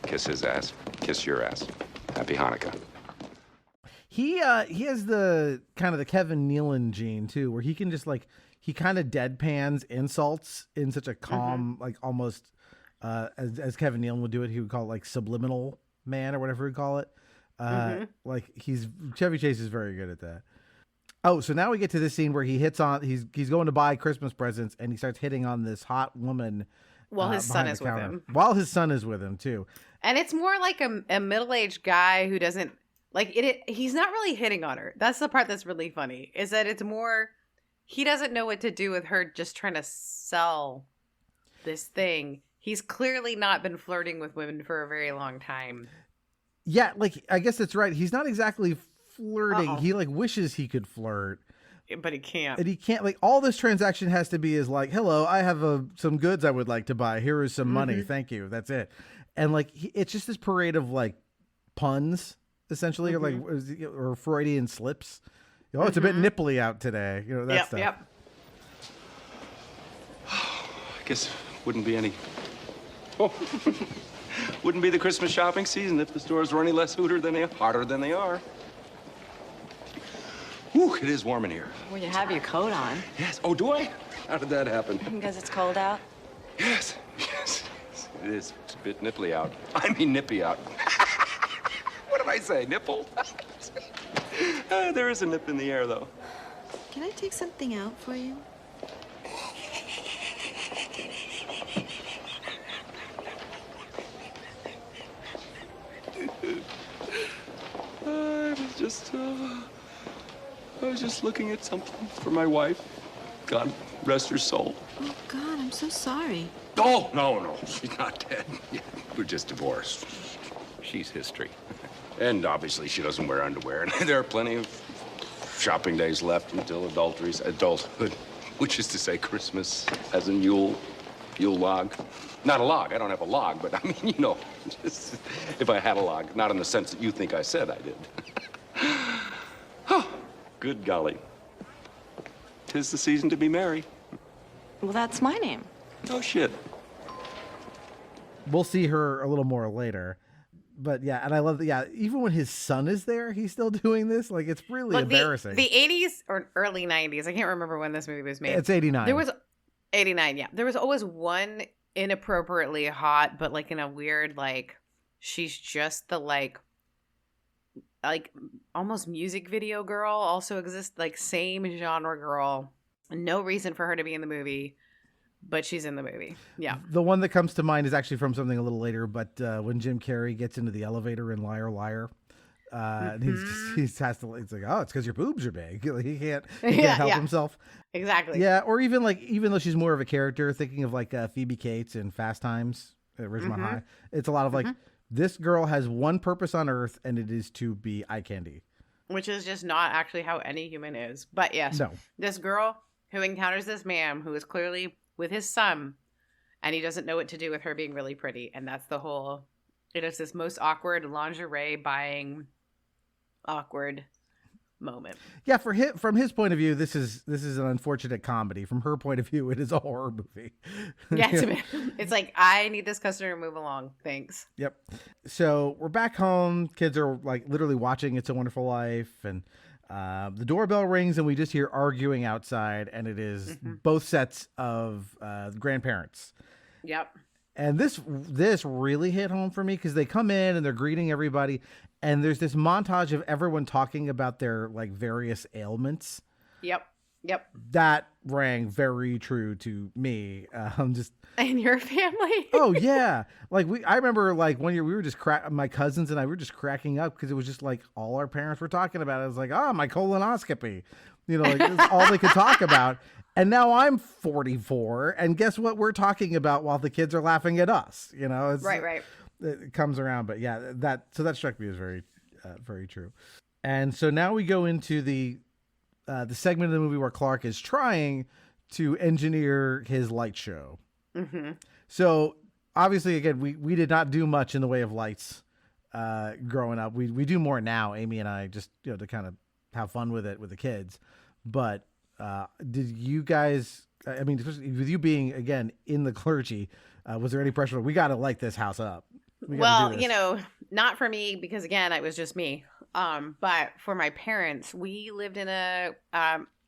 Kiss his ass. Kiss your ass. Happy Hanukkah. He has the kind of the Kevin Nealon gene too, where he can just like, he kind of deadpans insults in such a calm, like almost as Kevin Nealon would do it, he would call it like subliminal man or whatever he'd call it. Like Chevy Chase is very good at that. Oh, so now we get to this scene where he hits on, he's going to buy Christmas presents and he starts hitting on this hot woman. While his son is with him. While his son is with him too. And it's more like a middle-aged guy who doesn't like it. He's not really hitting on her. That's the part that's really funny, is that it's more, he doesn't know what to do with her just trying to sell this thing. He's clearly not been flirting with women for a very long time. Yeah, like, I guess that's right. He's not exactly flirting. He like wishes he could flirt. But he can't. And he can't, like, all this transaction has to be is like, hello, I have some goods I would like to buy. Here is some money. Thank you. That's it. And like, it's just this parade of like puns, essentially, or like, or Freudian slips. Oh, it's a bit nipply out today. You know, that stuff. Yep. I guess wouldn't be any. Oh, wouldn't be the Christmas shopping season if the stores were any less hotter than they are. Whew, it is warm in here. Well, you have your coat on. Yes. Oh, do I? How did that happen? Because it's cold out? Yes. It is. It's a bit nipply out. I mean nippy out. What did I say? Nipple? There is a nip in the air, though. Can I take something out for you? I was just looking at something for my wife. God rest her soul. Oh, God, I'm so sorry. Oh, no. She's not dead. We're just divorced. She's history. And obviously she doesn't wear underwear. And there are plenty of shopping days left until adulthood, which is to say Christmas as a Yule log. Not a log. I don't have a log, but I mean, you know, just if I had a log, not in the sense that you think I said I did. Oh, good golly. 'Tis the season to be merry. Well, that's my name. Oh, shit. We'll see her a little more later. But yeah, and I love that. Yeah, even when his son is there, he's still doing this. Like, it's really embarrassing. The 80s or early 90s, I can't remember when this movie was made. It's 89. There was 89, yeah. There was always one inappropriately hot, but like in a weird, like, she's just the like almost music video girl also exists, like same genre girl. No reason for her to be in the movie, but she's in the movie. Yeah. The one that comes to mind is actually from something a little later, but when Jim Carrey gets into the elevator in Liar Liar, and he has to, it's like, oh, it's because your boobs are big. He can't help himself. Exactly. Yeah. Or even like, even though she's more of a character, thinking of like Phoebe Cates in Fast Times at Ridgemont High, it's a lot of like, this girl has one purpose on earth, and it is to be eye candy. Which is just not actually how any human is. But yes, this girl who encounters this man who is clearly with his son, and he doesn't know what to do with her being really pretty. And that's the whole, it is this most awkward lingerie buying awkward moment. Yeah, from his point of view, this is an unfortunate comedy. From her point of view, it is a horror movie. Yeah, it's like, I need this customer to move along. Thanks. Yep. So we're back home. Kids are like literally watching It's a Wonderful Life, and the doorbell rings, and we just hear arguing outside, and it is both sets of grandparents. Yep. And this really hit home for me because they come in and they're greeting everybody, and there's this montage of everyone talking about their like various ailments. Yep. That rang very true to me. Just and your family. Oh yeah, like I remember like one year we were just my cousins and I were just cracking up because it was just like all our parents were talking about. It was like, oh, my colonoscopy, you know, like that's all they could talk about. And now I'm 44, and guess what we're talking about while the kids are laughing at us? You know, it's, right. It comes around, but yeah, that struck me as very, very true. And so now we go into the segment of the movie where Clark is trying to engineer his light show. Mm-hmm. So obviously, again, we did not do much in the way of lights growing up. We do more now, Amy and I, just to kind of have fun with it with the kids. But did you guys? I mean, especially with you being again in the clergy, was there any pressure? We got to light this house up. Well, not for me because again, it was just me. But for my parents, we lived in a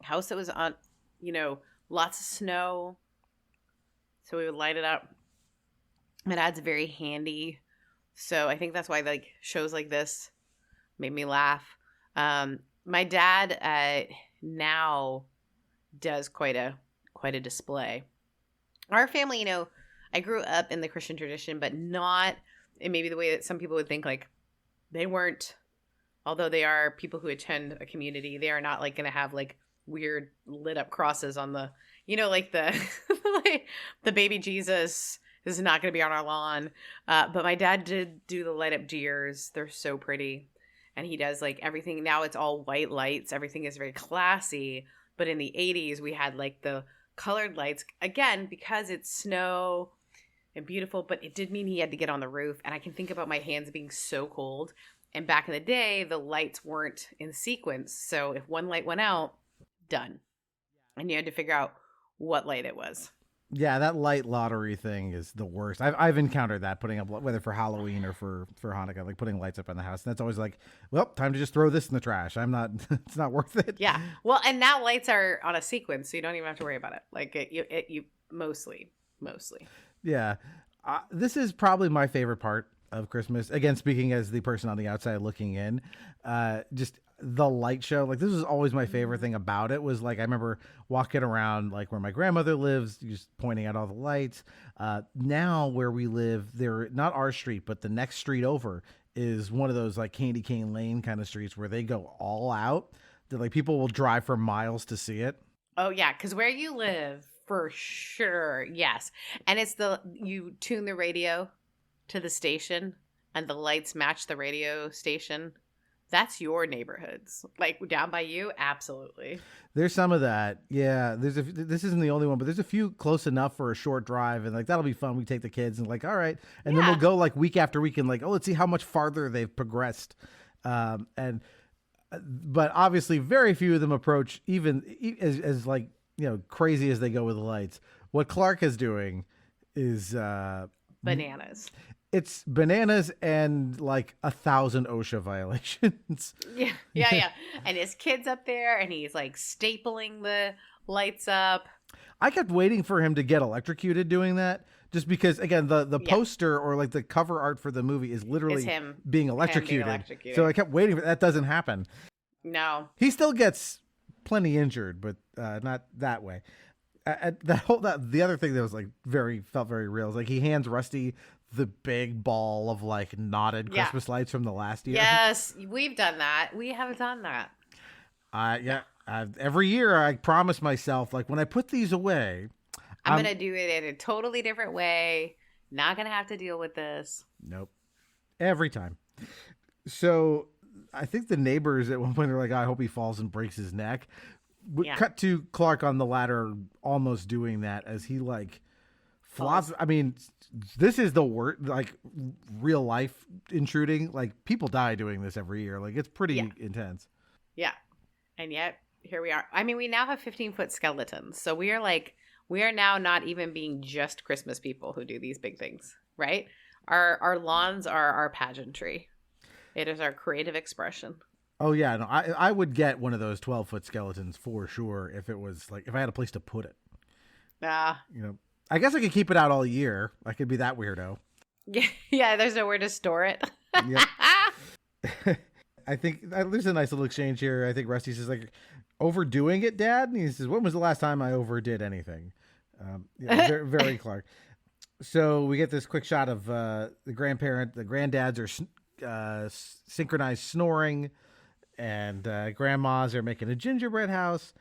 house that was on, lots of snow. So we would light it up. My dad's very handy. So I think that's why like shows like this made me laugh. My dad now does quite a display. Our family, I grew up in the Christian tradition, but not in maybe the way that some people would think. Like they weren't, although they are people who attend a community, they are not like going to have like weird lit up crosses on the, like the like, the baby Jesus is not going to be on our lawn. But my dad did do the light up deers. They're so pretty. And he does like everything. Now it's all white lights. Everything is very classy. But in the 80s, we had like the colored lights again, because it's snow and beautiful, but it did mean he had to get on the roof. And I can think about my hands being so cold. And back in the day, the lights weren't in sequence. So if one light went out, done. And you had to figure out what light it was. Yeah, that light lottery thing is the worst. I've encountered that, putting up, whether for Halloween or for Hanukkah, like putting lights up in the house. And that's always like, well, time to just throw this in the trash. It's not worth it. Yeah. Well, and now lights are on a sequence, so you don't even have to worry about it. Like you mostly. Yeah. This is probably my favorite part of Christmas. Again, speaking as the person on the outside looking in, just the light show. Like this was always my favorite thing about it, was like, I remember walking around like where my grandmother lives, just pointing out all the lights. Now where we live, they're not our street, but the next street over is one of those like Candy Cane Lane kind of streets where they go all out. That like people will drive for miles to see it. Oh yeah. 'Cause where you live, for sure. Yes. And it's you tune the radio to the station and the lights match the radio station. That's your neighborhoods. Like down by you, absolutely. There's some of that. Yeah. This isn't the only one, but there's a few close enough for a short drive, and like that'll be fun. We take the kids and like, all right. And then we'll go like week after week and like, oh, let's see how much farther they've progressed. But obviously very few of them approach even as like, crazy as they go with the lights. What Clark is doing is bananas. It's bananas and like 1,000 OSHA violations. Yeah. And his kid's up there and he's like stapling the lights up. I kept waiting for him to get electrocuted doing that, just because again, the poster or like the cover art for the movie is literally him being electrocuted. So I kept waiting for that. Doesn't happen. No. He still gets plenty injured, but not that way. The other thing that was like felt very real is like he hands Rusty the big ball of like knotted Christmas lights from the last year. Yes, we've done that. We have done that. Every year I promise myself, like when I put these away, I'm going to do it in a totally different way. Not going to have to deal with this. Nope. Every time. So I think the neighbors at one point are like, I hope he falls and breaks his neck. Cut to Clark on the ladder almost doing that as he like flops. I mean, this is the word, like real life intruding. Like people die doing this every year. Like it's pretty intense. Yeah. And yet here we are. I mean, we now have 15-foot skeletons. So we are now not even being just Christmas people who do these big things, right? Our lawns are our pageantry. It is our creative expression. Oh yeah, no, I would get one of those 12-foot skeletons for sure if it was like if I had a place to put it. I guess I could keep it out all year. I could be that weirdo. Yeah, there's nowhere to store it. Yeah. I think there's a nice little exchange here. I think Rusty says like, overdoing it, Dad? And he says, when was the last time I overdid anything? Very, very Clark. So we get this quick shot of the granddads are synchronized snoring, and grandmas are making a gingerbread house.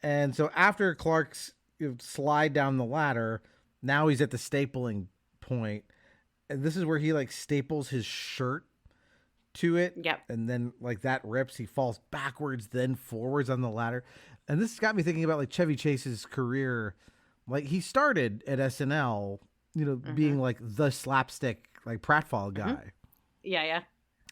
And so after Clark's slide down the ladder, now he's at the stapling point, and this is where he like staples his shirt to it. Yep. And then like that rips, he falls backwards then forwards on the ladder. And this got me thinking about like Chevy Chase's career, Like, he started at SNL, being like the slapstick, like pratfall guy. Yeah, yeah.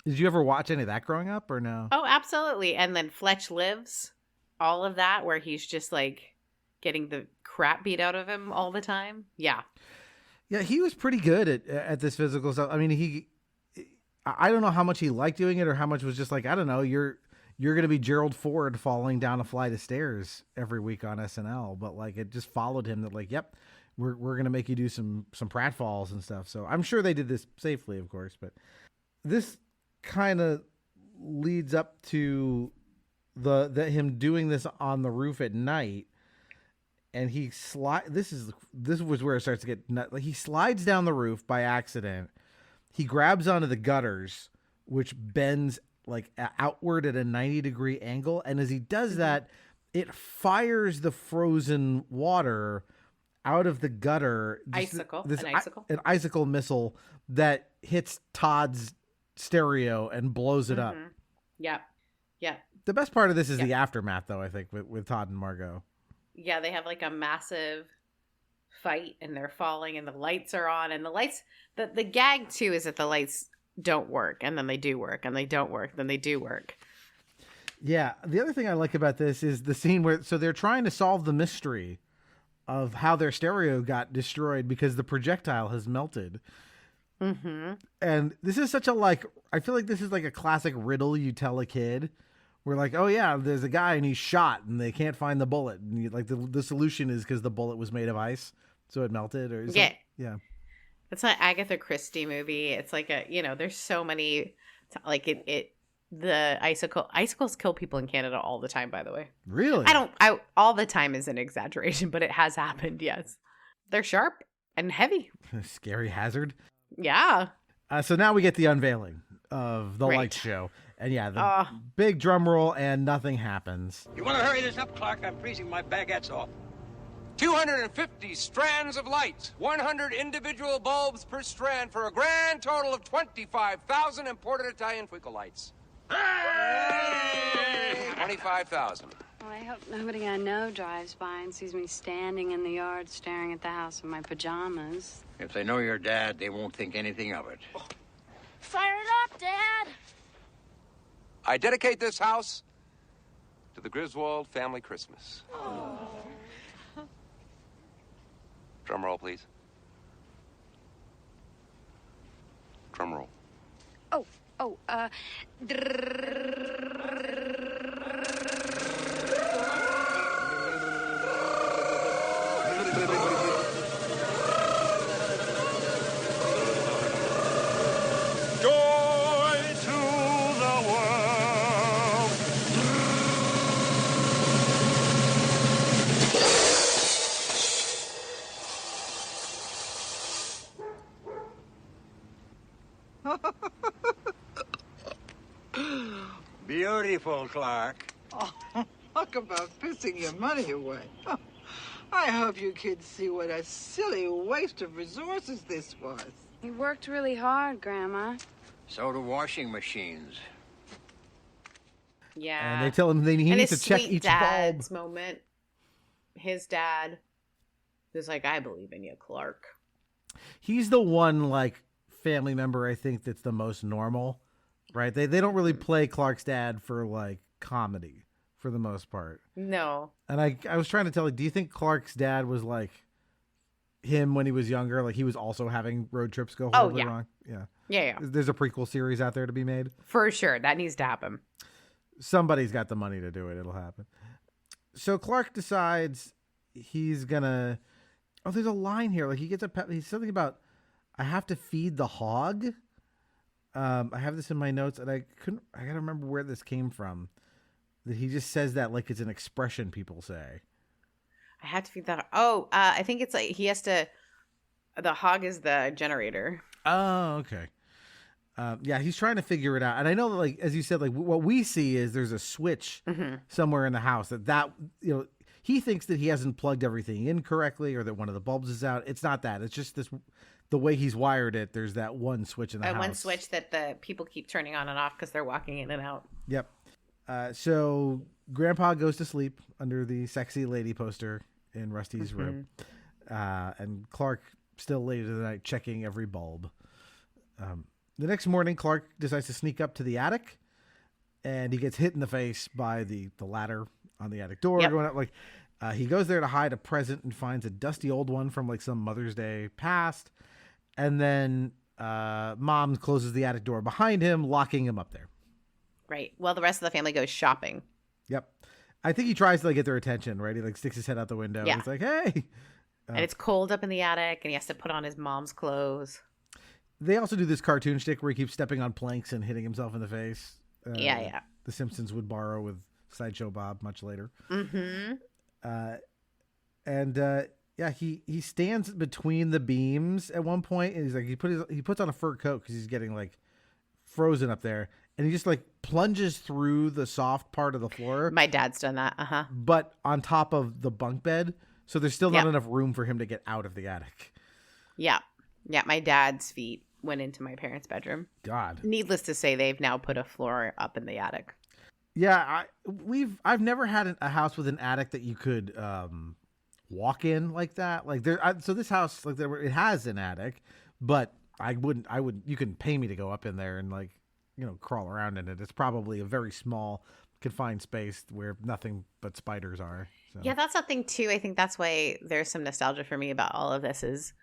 Did you ever watch any of that growing up or no? Oh, absolutely. And then Fletch Lives, all of that, where he's just like getting the crap beat out of him all the time. Yeah. Yeah, he was pretty good at this physical stuff. I mean, I don't know how much he liked doing it or how much was just like, I don't know, you're going to be Gerald Ford falling down a flight of stairs every week on SNL. But like, it just followed him that like, yep, we're going to make you do some pratfalls and stuff. So I'm sure they did this safely, of course, but this kind of leads up to him doing this on the roof at night. And this was where it starts to get nuts. Like, he slides down the roof by accident. He grabs onto the gutters, which bends like outward at a 90-degree angle. And as he does that, it fires the frozen water out of the gutter. An icicle. An icicle missile that hits Todd's stereo and blows it up. Yeah. Yeah. The best part of this is the aftermath, though, I think, with Todd and Margot. Yeah, they have like a massive fight and they're falling and the lights are on, and the lights, the gag too is that the lights don't work and then they do work and they don't work, then they do work. Yeah. The other thing I like about this is the scene where, so they're trying to solve the mystery of how their stereo got destroyed because the projectile has melted. Mm-hmm. And this is such a, like, I feel like this is like a classic riddle you tell a kid. We're like, oh yeah, there's a guy and he's shot and they can't find the bullet. And like the solution is because the bullet was made of ice, so it melted. Or yeah, yeah. It's an Agatha Christie movie. It's like there's so many, like the icicles kill people in Canada all the time. By the way, really? All the time is an exaggeration, but it has happened. Yes, they're sharp and heavy. Scary hazard. Yeah. So now we get the unveiling of the light show. And yeah, the big drum roll and nothing happens. You want to hurry this up, Clark? I'm freezing my baguettes off. 250 strands of light, 100 individual bulbs per strand for a grand total of 25,000 imported Italian twinkle lights. Hey! 25,000. Well, I hope nobody I know drives by and sees me standing in the yard staring at the house in my pajamas. If they know your dad, they won't think anything of it. Fire it up, Dad! I dedicate this house to the Griswold family Christmas. Drum roll, please. Drum roll. Beautiful, Clark. Oh, talk about pissing your money away. Oh, I hope you kids see what a silly waste of resources this was. He worked really hard, Grandma. So do washing machines. Yeah. And they tell him he needs to check each bulb. Moment. His dad was like, I believe in you, Clark. He's the one like family member I think that's the most normal, right? They don't really play Clark's dad for like comedy for the most part. No. And I was trying to tell you, do you think Clark's dad was like him when he was younger? Like he was also having road trips go horribly wrong? Yeah. Yeah. There's a prequel series out there to be made. For sure. That needs to happen. Somebody's got the money to do it. It'll happen. So Clark decides he's gonna. Oh, there's a line here. Like he gets he's something about, I have to feed the hog. I have this in my notes, and I gotta remember where this came from. That he just says that like it's an expression people say. I have to feed that. Oh, I think it's like he has to. The hog is the generator. Oh, okay. Yeah, he's trying to figure it out, and I know that, like as you said, like what we see is there's a switch somewhere in the house that he thinks that he hasn't plugged everything in correctly, or that one of the bulbs is out. It's not that. It's just the way he's wired it. There's that one switch in the house. One switch that the people keep turning on and off because they're walking in and out. Yep. So Grandpa goes to sleep under the sexy lady poster in Rusty's room. and Clark still late into the night checking every bulb. The next morning, Clark decides to sneak up to the attic, and he gets hit in the face by the ladder on the attic door. Yep. Going up, he goes there to hide a present and finds a dusty old one from like some Mother's Day past. And then Mom closes the attic door behind him, locking him up there. Right. Well, the rest of the family goes shopping. Yep. I think he tries to like get their attention, right? He like sticks his head out the window. Yeah. And it's like, hey. And it's cold up in the attic, and he has to put on his mom's clothes. They also do this cartoon shtick where he keeps stepping on planks and hitting himself in the face. Yeah. The Simpsons would borrow with Sideshow Bob much later. Mm-hmm. He stands between the beams at one point, and he's like he puts on a fur coat because he's getting like frozen up there, and he just like plunges through the soft part of the floor. My dad's done that. But on top of the bunk bed, so there's still not enough room for him to get out of the attic. Yeah. My dad's feet went into my parents' bedroom. God. Needless to say, they've now put a floor up in the attic. Yeah, I've never had a house with an attic that you could walk in like that. Like so this house it has an attic, but I wouldn't. You can pay me to go up in there and like crawl around in it. It's probably a very small, confined space where nothing but spiders are. So. Yeah, that's something too. I think that's why there's some nostalgia for me about all of this. Is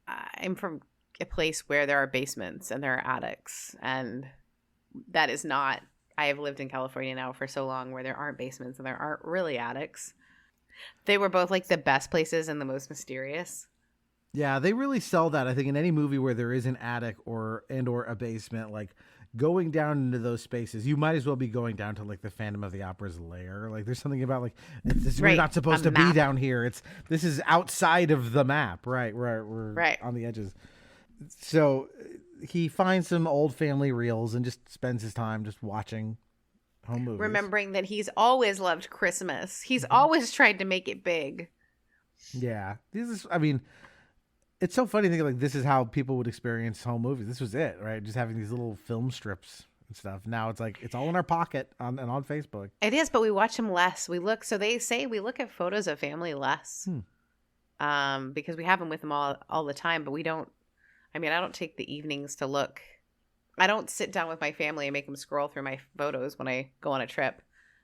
I'm from a place where there are basements and there are attics, and that is not. I have lived in California now for so long where there aren't basements and there aren't really attics. They were both like the best places and the most mysterious. Yeah, they really sell that. I think in any movie where there is an attic or a basement, like going down into those spaces, you might as well be going down to like the Phantom of the Opera's lair. Like there's something about like we're not supposed to be down here. This is outside of the map, right? We're on the edges. So he finds some old family reels and just spends his time just watching home movies. Remembering that he's always loved Christmas. He's always tried to make it big. Yeah. It's so funny to think like this is how people would experience home movies. This was it, right? Just having these little film strips and stuff. Now it's like it's all in our pocket on Facebook. It is, but we watch them less. So they say we look at photos of family less. Because we have them with them all the time, but we don't. I don't take the evenings to look. I don't sit down with my family and make them scroll through my photos when I go on a trip.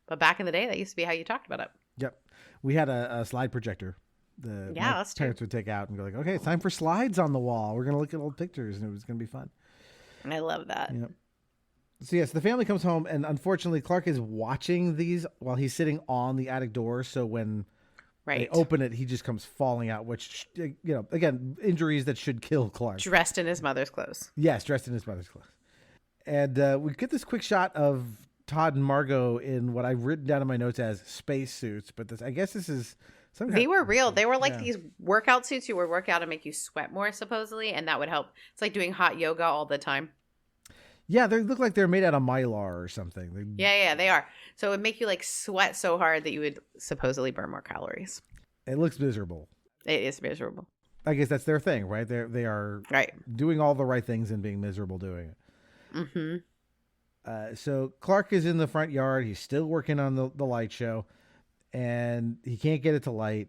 But back in the day, that used to be how you talked about it. Yep. We had a slide projector. My that's parents would take out and go like, okay, it's time for slides on the wall. We're going to look at old pictures, and it was going to be fun. And I love that. Yep. So, yes, the family comes home, and unfortunately, Clark is watching these while he's sitting on the attic door. So when they open it, he just comes falling out, which, again, injuries that should kill Clark. Dressed in his mother's clothes. Yes, dressed in his mother's clothes. And we get this quick shot of Todd and Margot in what I've written down in my notes as space suits. But I guess this is some They were real. They were like these workout suits you would work out and make you sweat more, supposedly. And that would help. It's like doing hot yoga all the time. Yeah, they look like they're made out of mylar or something. Yeah, they are. So it would make you like sweat so hard that you would supposedly burn more calories. It looks miserable. It is miserable. I guess that's their thing, right? They are doing all the right things and being miserable doing it. Mm-hmm. So Clark is in the front yard. He's still working on the light show, and he can't get it to light.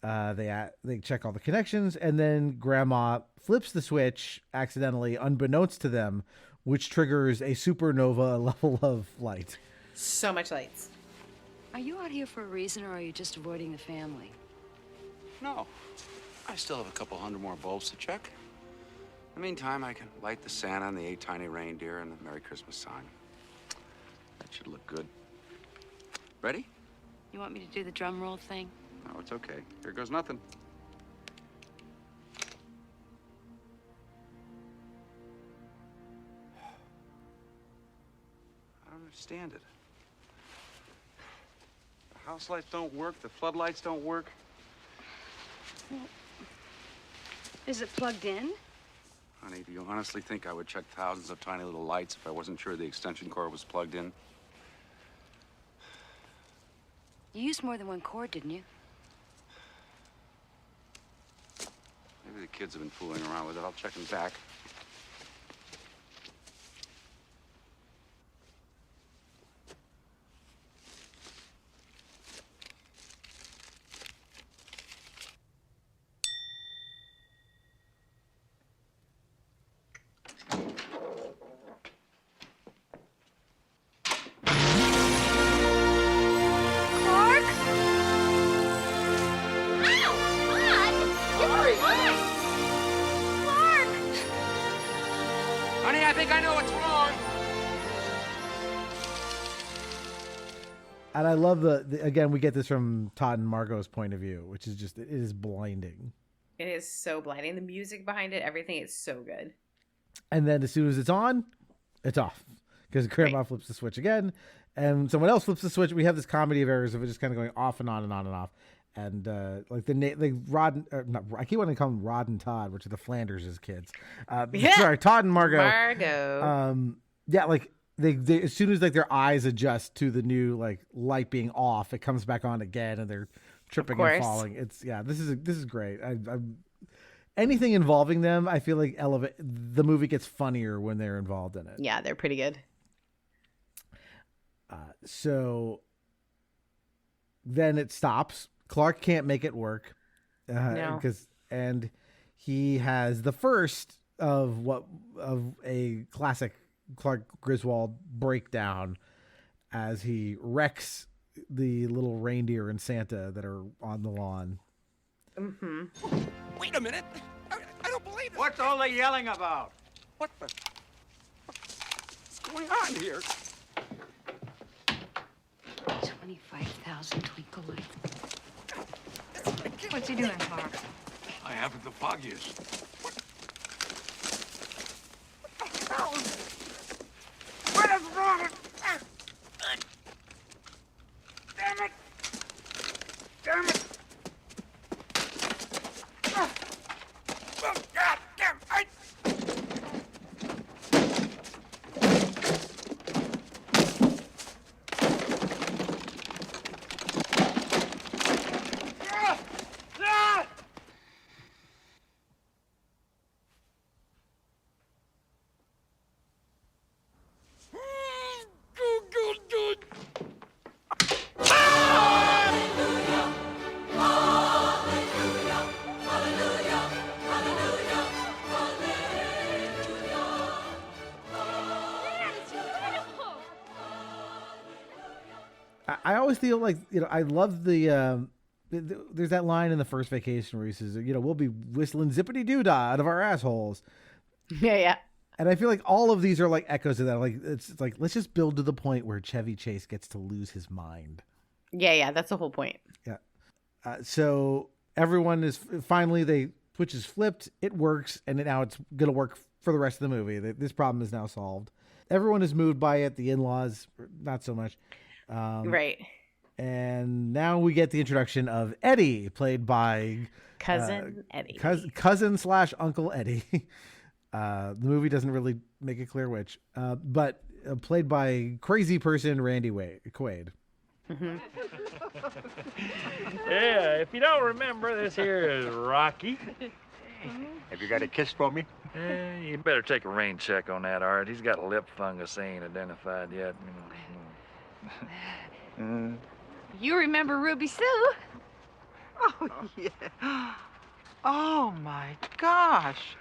They check all the connections, and then Grandma flips the switch accidentally, unbeknownst to them, which triggers a supernova level of light. So much lights. Are you out here for a reason, or are you just avoiding the family? No. I still have a couple hundred more bulbs to check. In the meantime, I can light the Santa and the 8 tiny reindeer and the Merry Christmas sign. That should look good. Ready? You want me to do the drum roll thing? No, it's okay. Here goes nothing. I don't understand it. The house lights don't work, the floodlights don't work. Well, is it plugged in? Honey, do you honestly think I would check thousands of tiny little lights if I wasn't sure the extension cord was plugged in? You used more than one cord, didn't you? Maybe the kids have been fooling around with it. I'll check them back. And I love again, we get this from Todd and Margot's point of view, which is just, it is blinding. It is so blinding. The music behind it, everything is so good. And then as soon as it's on, it's off. Because Grandma flips the switch again, and someone else flips the switch. We have this comedy of errors of it just kind of going off and on and on and off. And like Rod, I keep wanting to call them Rod and Todd, which are the Flanders' kids. Sorry, Todd and Margot. Yeah, like they as soon as like their eyes adjust to the new like light being off, it comes back on again, and they're tripping and falling. It's this is great. Anything involving them, I feel like the movie gets funnier when they're involved in it. Yeah, they're pretty good. So then it stops. Clark can't make it work. No. And he has the first of a classic Clark Griswold breakdown as he wrecks the little reindeer and Santa that are on the lawn. Mm-hmm. Wait a minute. I don't believe it. What's all the yelling about? What's going on here? 25,000 twinkle lights. What's he doing, Clark? I haven't the foggiest. What is wrong? Damn it! Damn it! Oh, God damn! I always feel like, I love there's that line in the first Vacation where he says, we'll be whistling zippity doo dah out of our assholes. Yeah. And I feel like all of these are like echoes of that. Like it's like, let's just build to the point where Chevy Chase gets to lose his mind. Yeah. That's the whole point. Yeah. So everyone is finally, switch is flipped. It works. And now it's going to work for the rest of the movie. This problem is now solved. Everyone is moved by it. The in-laws, not so much. Right. And now we get the introduction of Eddie, played by Cousin Eddie. Cousin / Uncle Eddie. The movie doesn't really make it clear which, but played by crazy person Randy Quaid. Mm-hmm. Yeah, if you don't remember, this here is Rocky. Have you got a kiss for me? You better take a rain check on that, Art. He's got a lip fungus they ain't identified yet. You remember Ruby Sue? Oh, yeah. Oh, my gosh.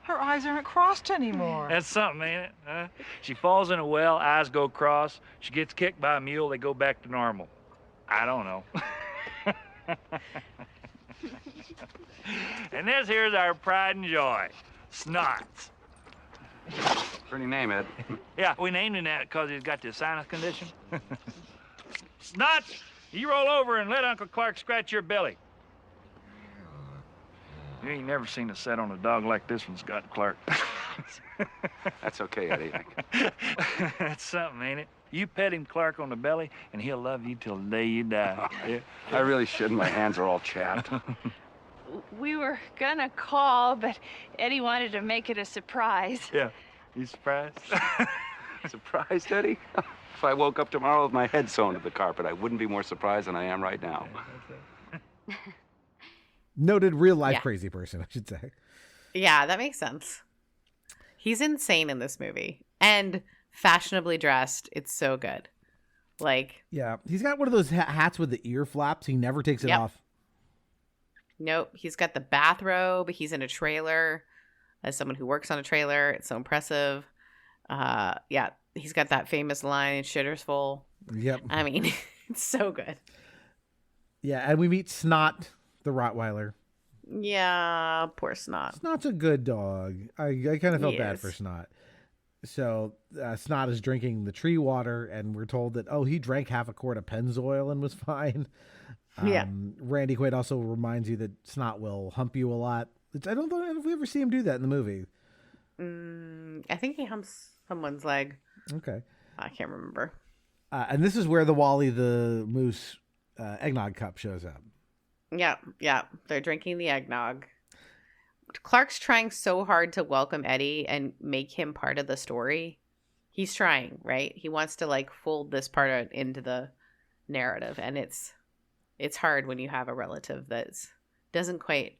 Her eyes aren't crossed anymore. That's something, ain't it? Huh? She falls in a well, eyes go cross. She gets kicked by a mule, they go back to normal. I don't know. And this here's our pride and joy, Snots. Pretty name, Ed. Yeah, we named him that because he's got this sinus condition. Snots, you roll over and let Uncle Clark scratch your belly. You ain't never seen a set on a dog like this one, Scott Clark. That's okay, Eddie. That's something, ain't it? You pet him, Clark, on the belly, and he'll love you till the day you die. Yeah. I really shouldn't. My hands are all chapped. We were gonna call, but Eddie wanted to make it a surprise. Yeah. You surprised? Surprised, Eddie? If I woke up tomorrow with my head sewn to the carpet, I wouldn't be more surprised than I am right now. Noted real life crazy person, I should say. Yeah, that makes sense. He's insane in this movie and fashionably dressed. It's so good. Yeah, he's got one of those hats with the ear flaps. He never takes it off. Nope. He's got the bathrobe. He's in a trailer. As someone who works on a trailer, it's so impressive. Yeah, he's got that famous line, "Shitter's full." Yep. I mean, it's so good. Yeah, and we meet Snot, the Rottweiler. Yeah, poor Snot. Snot's a good dog. I kind of felt bad for Snot. So Snot is drinking the tree water, and we're told that, he drank half a quart of Pennzoil and was fine. Yeah. Randy Quaid also reminds you that Snot will hump you a lot. I don't know if we ever see him do that in the movie. I think he humps someone's leg. Okay. I can't remember. And this is where the Wally the Moose eggnog cup shows up. Yeah. They're drinking the eggnog. Clark's trying so hard to welcome Eddie and make him part of the story. He's trying, right? He wants to like fold this part into the narrative, and it's hard when you have a relative that doesn't quite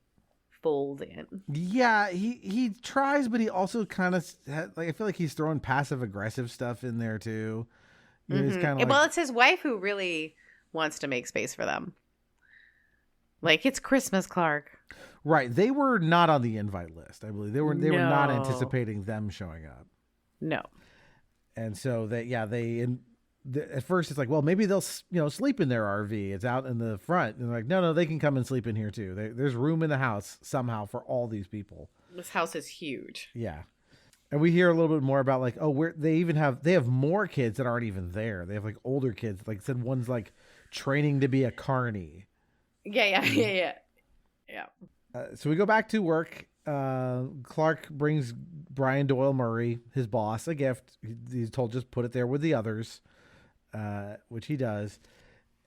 fold in. Yeah, he tries, but he also kind of I feel like he's throwing passive aggressive stuff in there too. He's kind of well, it's his wife who really wants to make space for them. Like, it's Christmas, Clark. Right. They were not on the invite list, I believe. They were not anticipating them showing up. No. And so at first it's like, well, maybe they'll sleep in their RV. It's out in the front. And they're like, no, they can come and sleep in here too. There's room in the house somehow for all these people. This house is huge. Yeah. And we hear a little bit more about like, they have more kids that aren't even there. They have like older kids. Like I said, one's like training to be a carny. Yeah. So we go back to work. Clark brings Brian Doyle Murray, his boss, a gift. He's told just put it there with the others, which he does.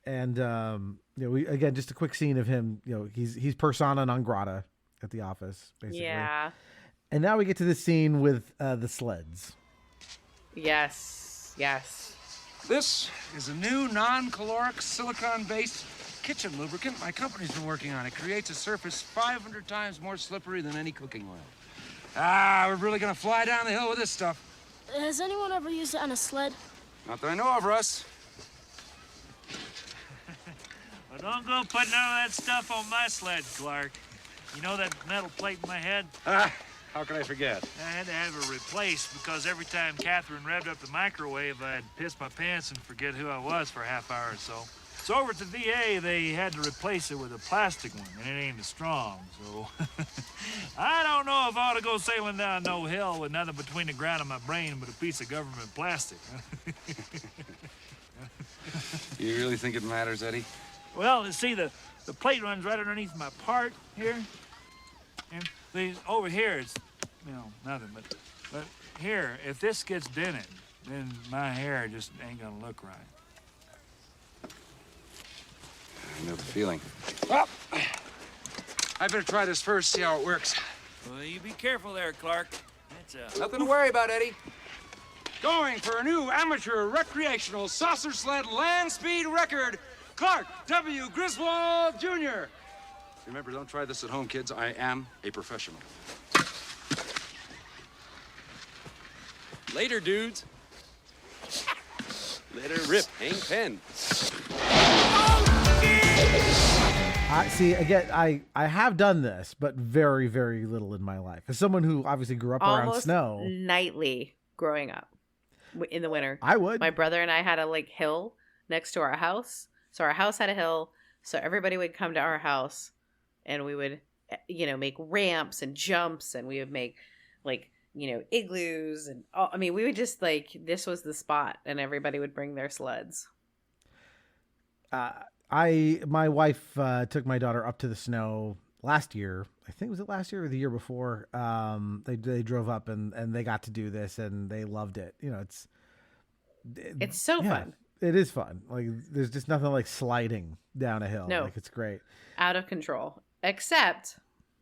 And again, just a quick scene of him. He's persona non grata at the office, basically. Yeah. And now we get to the scene with the sleds. Yes. This is a new non-caloric silicone-based kitchen lubricant my company's been working on. It creates a surface 500 times more slippery than any cooking oil. We're really gonna fly down the hill with this stuff. Has anyone ever used it on a sled? Not that I know of, Russ. Well, don't go putting none of that stuff on my sled, Clark. You know that metal plate in my head? How can I forget? I had to have it replaced because every time Catherine revved up the microwave, I'd piss my pants and forget who I was for a half hour or so. So over at the VA, they had to replace it with a plastic one, and it ain't as strong, so... I don't know if I ought to go sailing down no hill with nothing between the ground and my brain but a piece of government plastic. You really think it matters, Eddie? Well, you see, the plate runs right underneath my part here. And over here, it's, nothing, but here, if this gets dented, then my hair just ain't gonna look right. I know the feeling. Well, I better try this first, see how it works. Well, you be careful there, Clark. That's Nothing to worry about, Eddie. Going for a new amateur recreational saucer sled land speed record, Clark W. Griswold Jr. Remember, don't try this at home, kids. I am a professional. Later, dudes. Let her rip. Hang pen. See, again, I have done this, but very, very little in my life. As someone who obviously grew up around Almost snow. nightly growing up in the winter. I would. My brother and I had a hill next to our house. So our house had a hill. So everybody would come to our house and we would, make ramps and jumps, and we would make igloos. And we would just this was the spot, and everybody would bring their sleds. My wife took my daughter up to the snow last year. I think, was it last year or the year before? They drove up and they got to do this, and they loved it. It's so fun. It is fun. There's just nothing like sliding down a hill. No. It's great. Out of control. Except,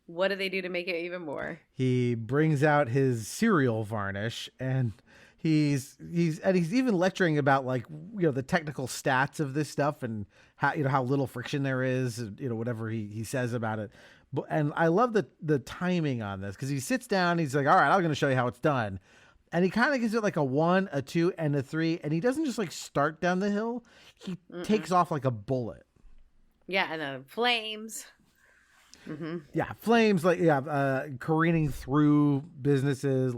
what do they do to make it even more? He brings out his cereal varnish, and he's even lecturing about the technical stats of this stuff and how little friction there is, whatever he says about it. And I love the timing on this, because he sits down, he's like, all right, I'm going to show you how it's done. And he kind of gives it a 1, a 2, and a 3. And he doesn't just start down the hill. He takes off like a bullet. Yeah. And then flames. Mm-hmm. Yeah. Flames, careening through businesses.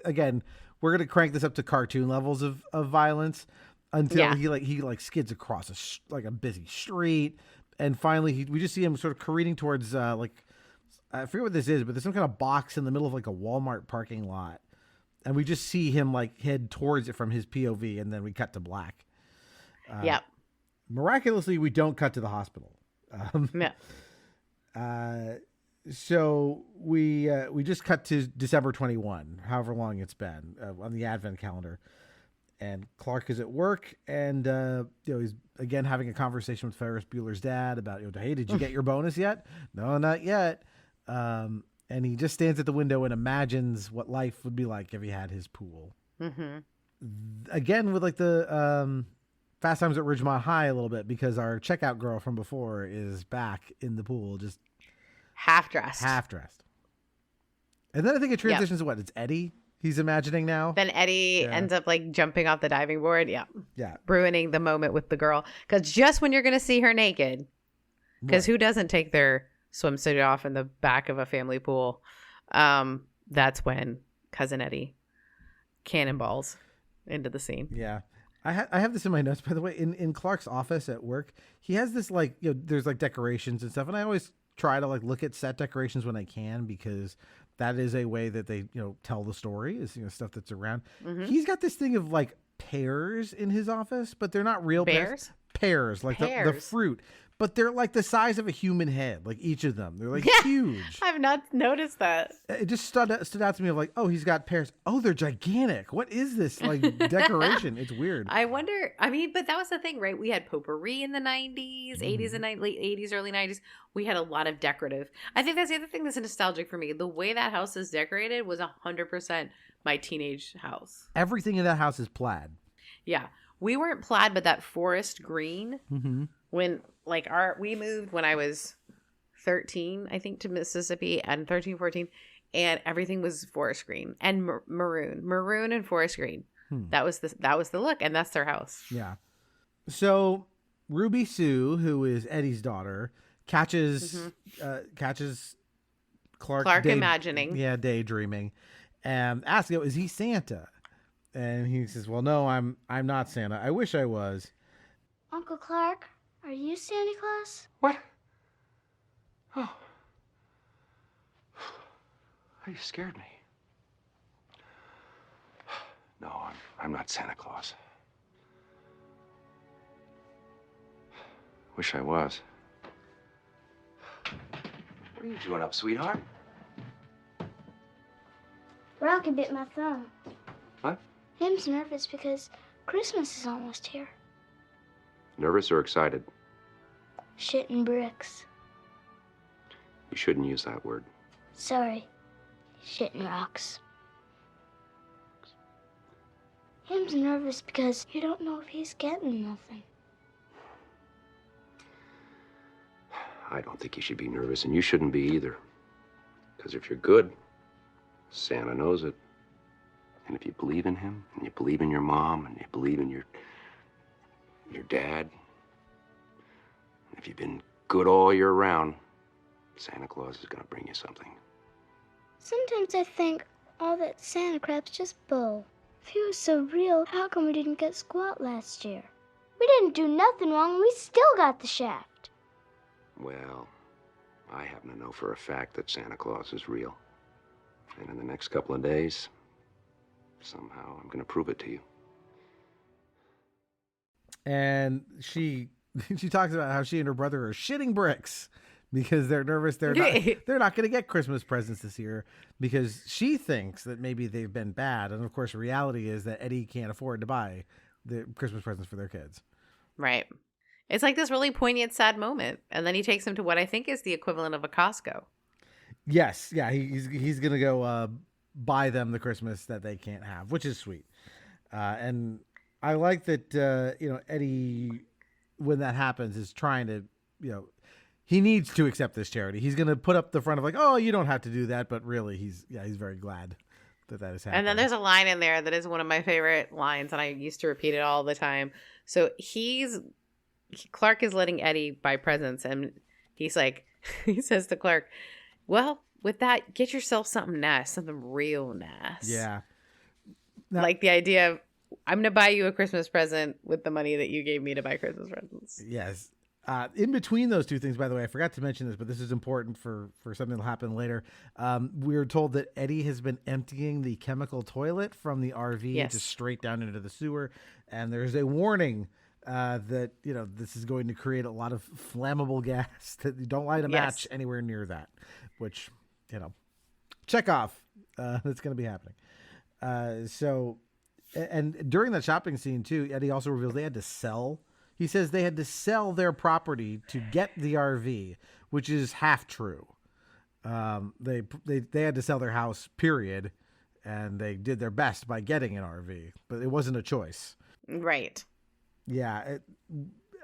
Again, we're going to crank this up to cartoon levels of violence until he skids across a busy street. And finally we just see him sort of careening towards, I forget what this is, but there's some kind of box in the middle of a Walmart parking lot. And we just see him like head towards it from his POV, and then we cut to black. Yep. Miraculously, we don't cut to the hospital. Yeah. So we just cut to December 21, however long it's been on the Advent calendar. And Clark is at work, and he's again having a conversation with Ferris Bueller's dad about, hey, did you get your bonus yet? No, not yet. And he just stands at the window and imagines what life would be like if he had his pool. Mm-hmm. Again, with like the Fast Times at Ridgemont High a little bit, because our checkout girl from before is back in the pool, just half dressed. And then I think it transitions to what? It's Eddie he's imagining now. Then Eddie ends up like jumping off the diving board. Yeah. Ruining the moment with the girl. Because just when you're going to see her naked, because who doesn't take their swimsuit off in the back of a family pool? That's when Cousin Eddie cannonballs into the scene. Yeah. I have this in my notes, by the way. In Clark's office at work, he has this like, there's like decorations and stuff. And I always try to like look at set decorations when I can, because that is a way that they, tell the story, is, stuff that's around. Mm-hmm. He's got this thing of like pears in his office, but they're not real pears. Pears, like the fruit. But they're like the size of a human head, like each of them. They're like huge. I've not noticed that. It just stood out to me of like, oh, he's got pears. Oh, they're gigantic. What is this like decoration? It's weird. I wonder, but that was the thing, right? We had potpourri in the 90s, 80s and late 80s, early 90s. We had a lot of decorative. I think that's the other thing that's nostalgic for me. The way that house is decorated was 100% my teenage house. Everything in that house is plaid. Yeah. We weren't plaid, but that forest green. Mm-hmm. When we moved when I was 13, I think, to Mississippi, and 13, 14, and everything was forest green and maroon and forest green. That was the look, and that's their house. Yeah. So Ruby Sue, who is Eddie's daughter, catches Clark imagining. Yeah, daydreaming, and asks him, "Is he Santa?" And he says, "Well, no, I'm not Santa. I wish I was." Uncle Clark, are you Santa Claus? What? Oh. You scared me. No, I'm not Santa Claus. Wish I was. What are you doing up, sweetheart? Rocky bit my thumb. What? Him's nervous because Christmas is almost here. Nervous or excited? Shitting bricks. You shouldn't use that word. Sorry. Shitting rocks. Him's nervous because you don't know if he's getting nothing. I don't think you should be nervous, and you shouldn't be either. Because if you're good, Santa knows it. And if you believe in him, and you believe in your mom, and you believe in your dad, and if you've been good all year round, Santa Claus is gonna bring you something. Sometimes I think all that Santa crap's just bull. If he was so real, how come we didn't get squat last year? We didn't do nothing wrong, and we still got the shaft. Well, I happen to know for a fact that Santa Claus is real. And in the next couple of days, somehow I'm gonna prove it to you. And she talks about how she and her brother are shitting bricks because they're nervous they're not going to get Christmas presents this year, because she thinks that maybe they've been bad. And of course, the reality is that Eddie can't afford to buy the Christmas presents for their kids. Right. It's like this really poignant, sad moment. And then he takes them to what I think is the equivalent of a Costco. Yes. Yeah. He's going to go buy them the Christmas that they can't have, which is sweet. And I like that, Eddie, when that happens, is trying to, he needs to accept this charity. He's going to put up the front of like, oh, you don't have to do that. But really, he's very glad that is happening. And then there's a line in there that is one of my favorite lines, and I used to repeat it all the time. So Clark is letting Eddie buy presents, and he's like, he says to Clark, well, with that, get yourself something nice, something real nice. Yeah. Now, like the idea of, I'm going to buy you a Christmas present with the money that you gave me to buy Christmas presents. Yes. In between those two things, by the way, I forgot to mention this, but this is important for something that'll happen later. We were told that Eddie has been emptying the chemical toilet from the RV just straight down into the sewer. And there's a warning that, this is going to create a lot of flammable gas, that you don't light a match anywhere near that, which, check off. That's going to be happening. And during that shopping scene too, Eddie also reveals they had to sell. He says they had to sell their property to get the RV, which is half true. They had to sell their house, period, and they did their best by getting an RV, but it wasn't a choice. Right. Yeah.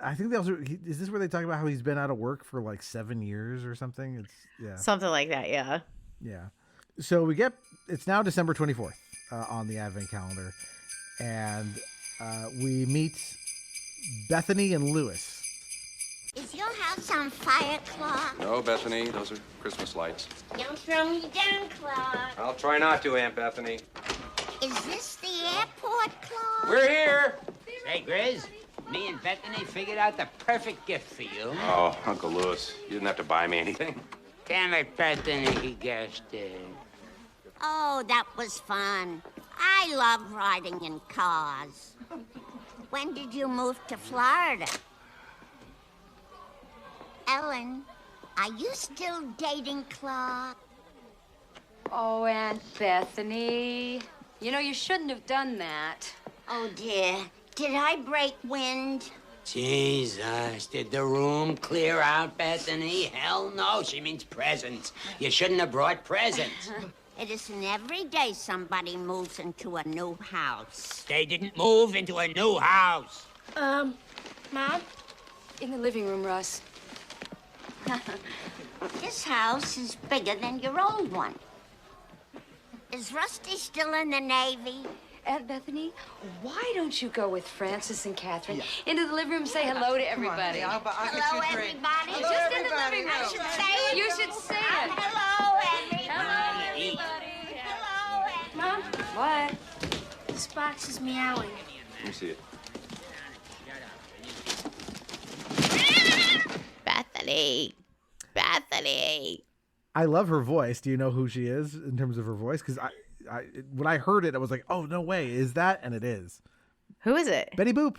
I think they also, is this where they talk about how he's been out of work for like 7 years or something? Something like that. Yeah. Yeah. So it's now December 24th on the Advent calendar, and we meet Bethany and Lewis. Is your house on fire, Clark? No, Bethany, those are Christmas lights. Don't throw me down, Clark. I'll try not to, Aunt Bethany. Is this the airport, Clark? We're here. Hey, Grizz, me and Bethany figured out the perfect gift for you. Oh, Uncle Lewis, you didn't have to buy me anything. Damn it, Bethany, he guessed it. Oh, that was fun. I love riding in cars. When did you move to Florida? Ellen, are you still dating Clark? Oh, Aunt Bethany. You shouldn't have done that. Oh, dear. Did I break wind? Jesus, did the room clear out, Bethany? Hell no, she means presents. You shouldn't have brought presents. It isn't every day somebody moves into a new house. They didn't move into a new house. Mom? In the living room, Russ. This house is bigger than your old one. Is Rusty still in the Navy? Aunt Bethany, why don't you go with Francis and Catherine into the living room and say hello to everybody? Hello, everybody. Hello, just in the living room. I should say it. You should say it. Hello, everybody. Hello, everybody. Mom? What? This box is meowing. Let me see it. Bethany. I love her voice. Do you know who she is in terms of her voice? Because when I heard it, I was like, oh, no way. Is that? And it is. Who is it? Betty Boop.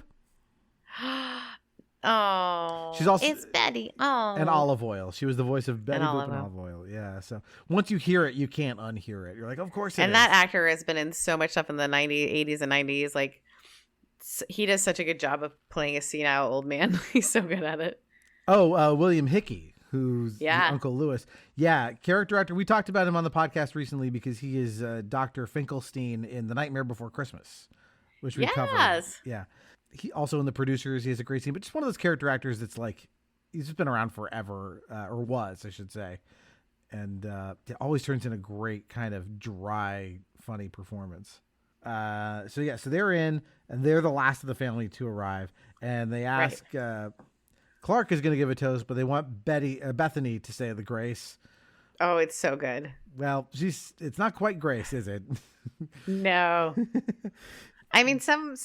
Oh. She's also, it's Betty. Oh. And Olive Oil. She was the voice of Betty Boop and Olive Oil. Yeah. So once you hear it, you can't unhear it. You're like, of course it is. And that actor has been in so much stuff in the 80s and 90s. Like, he does such a good job of playing a senile old man. He's so good at it. Oh, William Hickey, who's Uncle Lewis. Yeah, character actor. We talked about him on the podcast recently because he is Dr. Finkelstein in The Nightmare Before Christmas, which we covered. Yeah. He also in The Producers, he has a great scene, but just one of those character actors that's like, he's just been around forever, or was, I should say. And it always turns in a great kind of dry, funny performance. So they're in, and they're the last of the family to arrive. And they ask, Clark is going to give a toast, but they want Bethany to say the grace. Oh, it's so good. Well, it's not quite grace, is it? No. I mean, some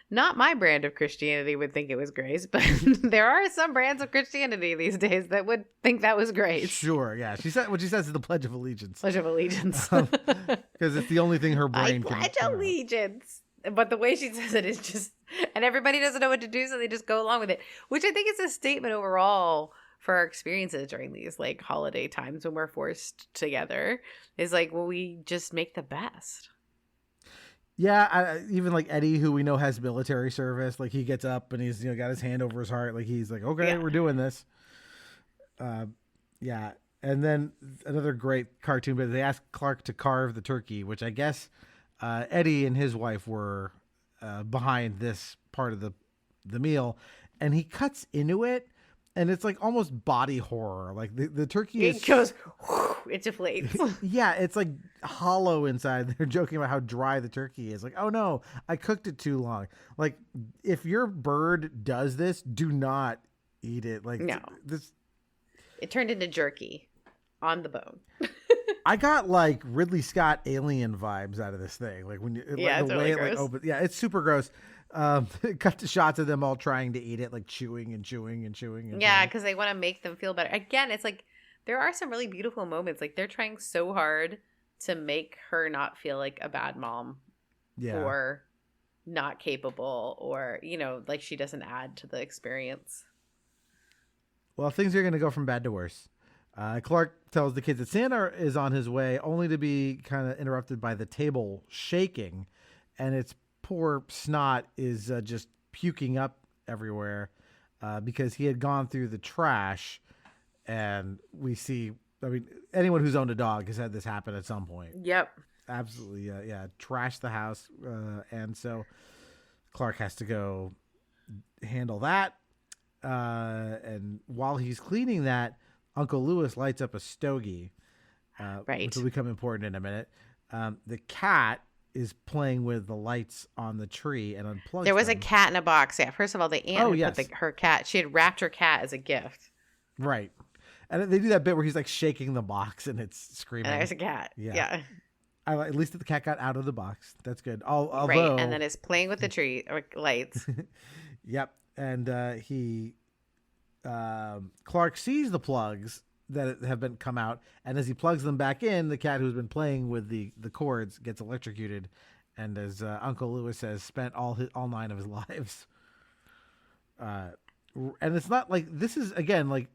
not my brand of Christianity would think it was grace, but there are some brands of Christianity these days that would think that was grace. Sure, yeah. What she says is the Pledge of Allegiance. Pledge of Allegiance. Because it's the only thing her brain can. Pledge allegiance. But the way she says it is just, and everybody doesn't know what to do, so they just go along with it, which I think is a statement overall for our experiences during these like holiday times when we're forced together. Is like, well, we just make the best. Yeah, even like Eddie, who we know has military service, like he gets up and he's got his hand over his heart, like he's like, okay, we're doing this. Yeah, and then another great cartoon, but they ask Clark to carve the turkey, which I guess Eddie and his wife were behind this part of the meal, and he cuts into it, and it's like almost body horror. Like the turkey it goes, whoosh, it deflates. Yeah, it's like hollow inside. They're joking about how dry the turkey is. Like, oh no, I cooked it too long. Like, if your bird does this, do not eat it. Like, no, this. It turned into jerky on the bone. I got like Ridley Scott Alien vibes out of this thing. Like when you, Yeah, like, the it's way really it like gross. opens. Yeah, it's super gross. Cut to shots of them all trying to eat it, like chewing and chewing and chewing. And Yeah, chewing. because they want to make them feel better. Again, it's like there are some really beautiful moments. Like they're trying so hard to make her not feel like a bad mom Yeah. or not capable or, like she doesn't add to the experience. Well, things are going to go from bad to worse. Clark tells the kids that Santa is on his way, only to be kind of interrupted by the table shaking, and its poor snot is just puking up everywhere because he had gone through the trash, and we see, I mean, anyone who's owned a dog has had this happen at some point. Yep. Absolutely, yeah. Trash the house, and so Clark has to go handle that. And while he's cleaning that, Uncle Lewis lights up a stogie, which will become important in a minute. The cat is playing with the lights on the tree and unplugs There was them. a cat in a box. Yeah. First of all, the aunt Oh, had put her cat. She had wrapped her cat as a gift. Right. And they do that bit where he's like shaking the box and it's screaming. And there's a cat. Yeah. At least that the cat got out of the box. That's good. Although, right. And then it's playing with the tree or lights. Yep. And Clark sees the plugs that have been come out, and as he plugs them back in, the cat who's been playing with the cords gets electrocuted, and as Uncle Lewis says, spent all 9 of his lives. And it's not like this is again like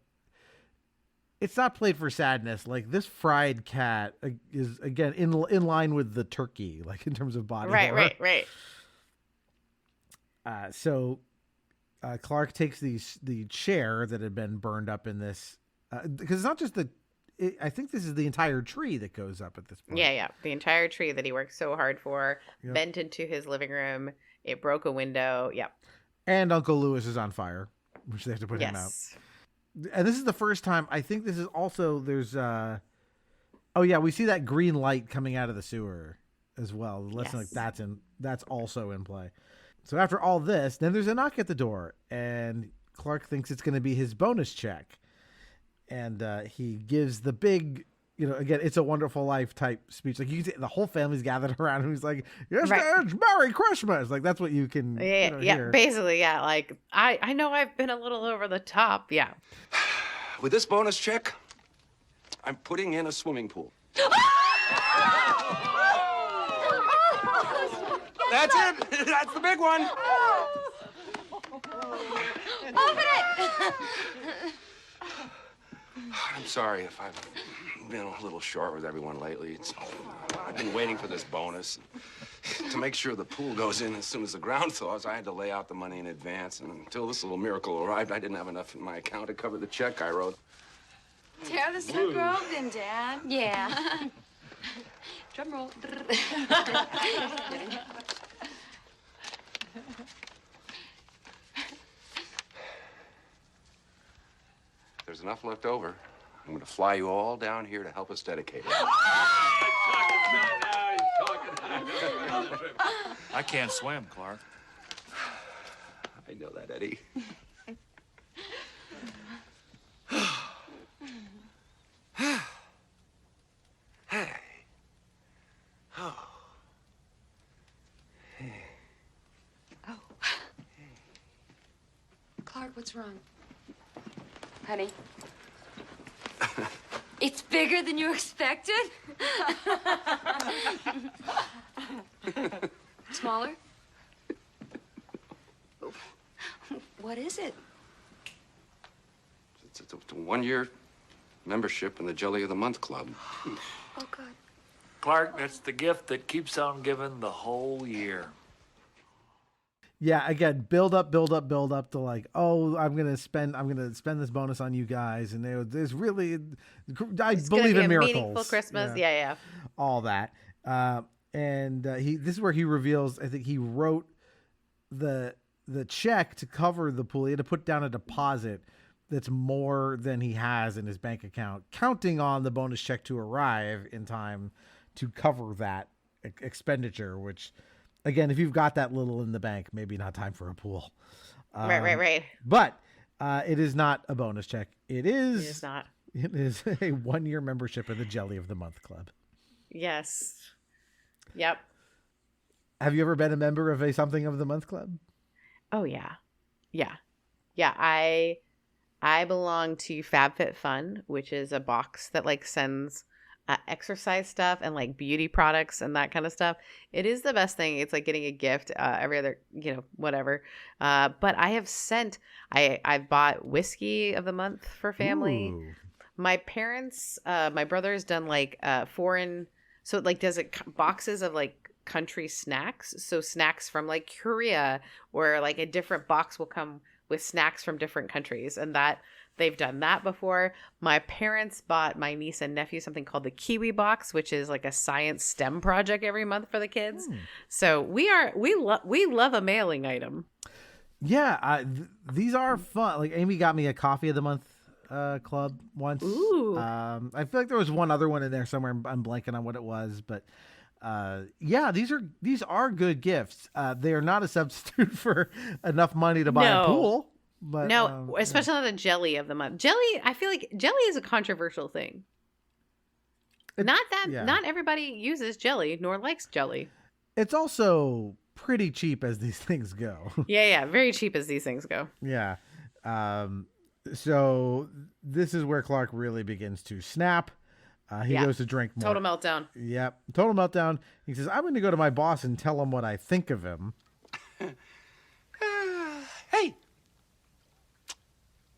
it's not played for sadness. Like this fried cat is again in line with the turkey, like in terms of body. Right. So Clark takes the chair that had been burned up in this because it's not just I think this is the entire tree that goes up at this point. Yeah. The entire tree that he worked so hard for Yep. bent into his living room. It broke a window. Yep. And Uncle Lewis is on fire, which they have to put him out. And this is the first time. I think this is also there's. We see that green light coming out of the sewer as well. Like that's also in play. So after all this, then there's a knock at the door, and Clark thinks it's going to be his bonus check, and he gives the big, again, "It's a Wonderful Life" type speech. Like you can see the whole family's gathered around, and he's like, "Yes, it's Merry Christmas!" Like that's what you can, hear. Basically, yeah. Like I know I've been a little over the top, yeah. With this bonus check, I'm putting in a swimming pool. That's it. That's the big one. Open it! I'm sorry if I've been a little short with everyone lately. I've been waiting for this bonus. To make sure the pool goes in as soon as the ground thaws, I had to lay out the money in advance. And until this little miracle arrived, I didn't have enough in my account to cover the check I wrote. Tear the slip rope then, Dad. Yeah. Drum roll. If there's enough left over, I'm going to fly you all down here to help us dedicate it. I can't swim, Clark. I know that, Eddie. Hey. Oh. Hey. Oh. Clark, what's wrong? Honey? It's bigger than you expected? Smaller? What is it? It's a 1-year membership in the Jelly of the Month Club. Oh, God. Clark, that's the gift that keeps on giving the whole year. Yeah, again, build up to like, oh, I'm gonna spend this bonus on you guys, and there's really, It's believe gonna be in a miracles. meaningful Christmas. Yeah. All that, and this is where he reveals. I think he wrote the check to cover the pool. He had to put down a deposit that's more than he has in his bank account, counting on the bonus check to arrive in time to cover that expenditure, which. Again, if you've got that little in the bank, maybe not time for a pool. Right. But it is not a bonus check. It is not. It is a 1-year membership in the Jelly of the Month Club. Yes. Yep. Have you ever been a member of a Something of the Month Club? Oh yeah. Yeah. Yeah. I belong to FabFitFun, which is a box that like sends exercise stuff and like beauty products and that kind of stuff. It is the best thing. It's like getting a gift every other, whatever. But I have I've bought whiskey of the month for family. Ooh. My parents, my brother's done like foreign, so it like does it boxes of like country snacks. So snacks from like Korea, or like a different box will come with snacks from different countries, and that they've done that before. My parents bought my niece and nephew something called the Kiwi Box, which is like a science STEM project every month for the kids. So we love a mailing item. Yeah, these are fun. Like Amy got me a Coffee of the Month club once. Ooh. I feel like there was one other one in there somewhere. I'm blanking on what it was, but yeah, these are good gifts. They are not a substitute for enough money to buy a pool. But no, especially not a Jelly of the Month. Jelly, I feel like jelly is a controversial thing. Not everybody uses jelly nor likes jelly. It's also pretty cheap as these things go. Yeah, very cheap as these things go. Yeah. So this is where Clark really begins to snap. He goes to drink more. Total meltdown. Yep. Total meltdown. He says, I'm going to go to my boss and tell him what I think of him. Hey!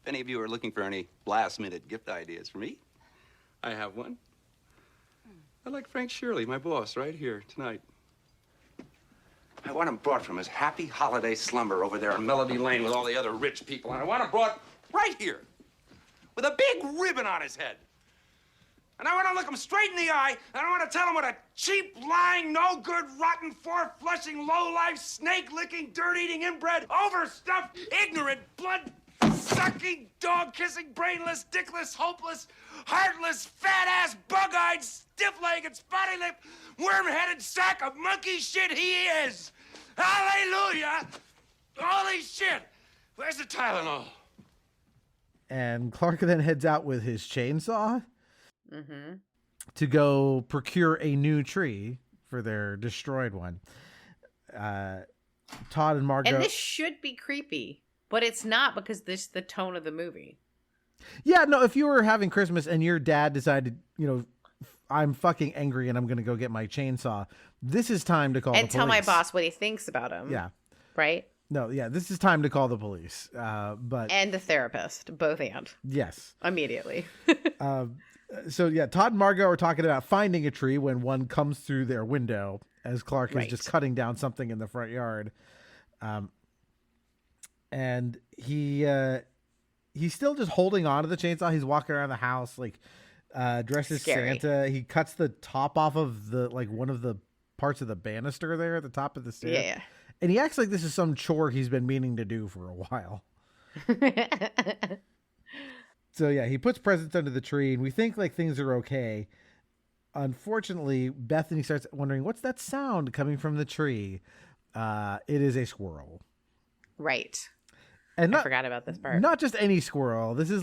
If any of you are looking for any last-minute gift ideas for me, I have one. I like Frank Shirley, my boss, right here tonight. I want him brought from his happy holiday slumber over there in Melody Lane with all the other rich people. And I want him brought right here with a big ribbon on his head. And I want to look him straight in the eye, and I want to tell him what a cheap, lying, no-good, rotten, four-flushing, low-life, snake-licking, dirt-eating, inbred, overstuffed, ignorant, blood-sucking, dog-kissing, brainless, dickless, hopeless, heartless, fat-ass, bug-eyed, stiff-legged, spotty-lipped, worm-headed sack of monkey shit he is. Hallelujah! Holy shit! Where's the Tylenol? And Clark then heads out with his chainsaw to go procure a new tree for their destroyed one. Todd and Margot. And this should be creepy, but it's not, because this is the tone of the movie. Yeah, no, if you were having Christmas and your dad decided, I'm fucking angry and I'm going to go get my chainsaw, this is time to call the police. And tell my boss what he thinks about him. Yeah. Right? No, yeah, this is time to call the police. And the therapist, both and. Yes. Immediately. So, yeah, Todd and Margot are talking about finding a tree when one comes through their window as Clark is just cutting down something in the front yard. And he's still just holding on to the chainsaw. He's walking around the house like dressed as Santa. He cuts the top off of one of the parts of the banister there at the top of the stairs. Yeah. And he acts like this is some chore he's been meaning to do for a while. So, yeah, he puts presents under the tree, and we think, things are okay. Unfortunately, Bethany starts wondering, what's that sound coming from the tree? It is a squirrel. Right. And I forgot about this part. Not just any squirrel. This is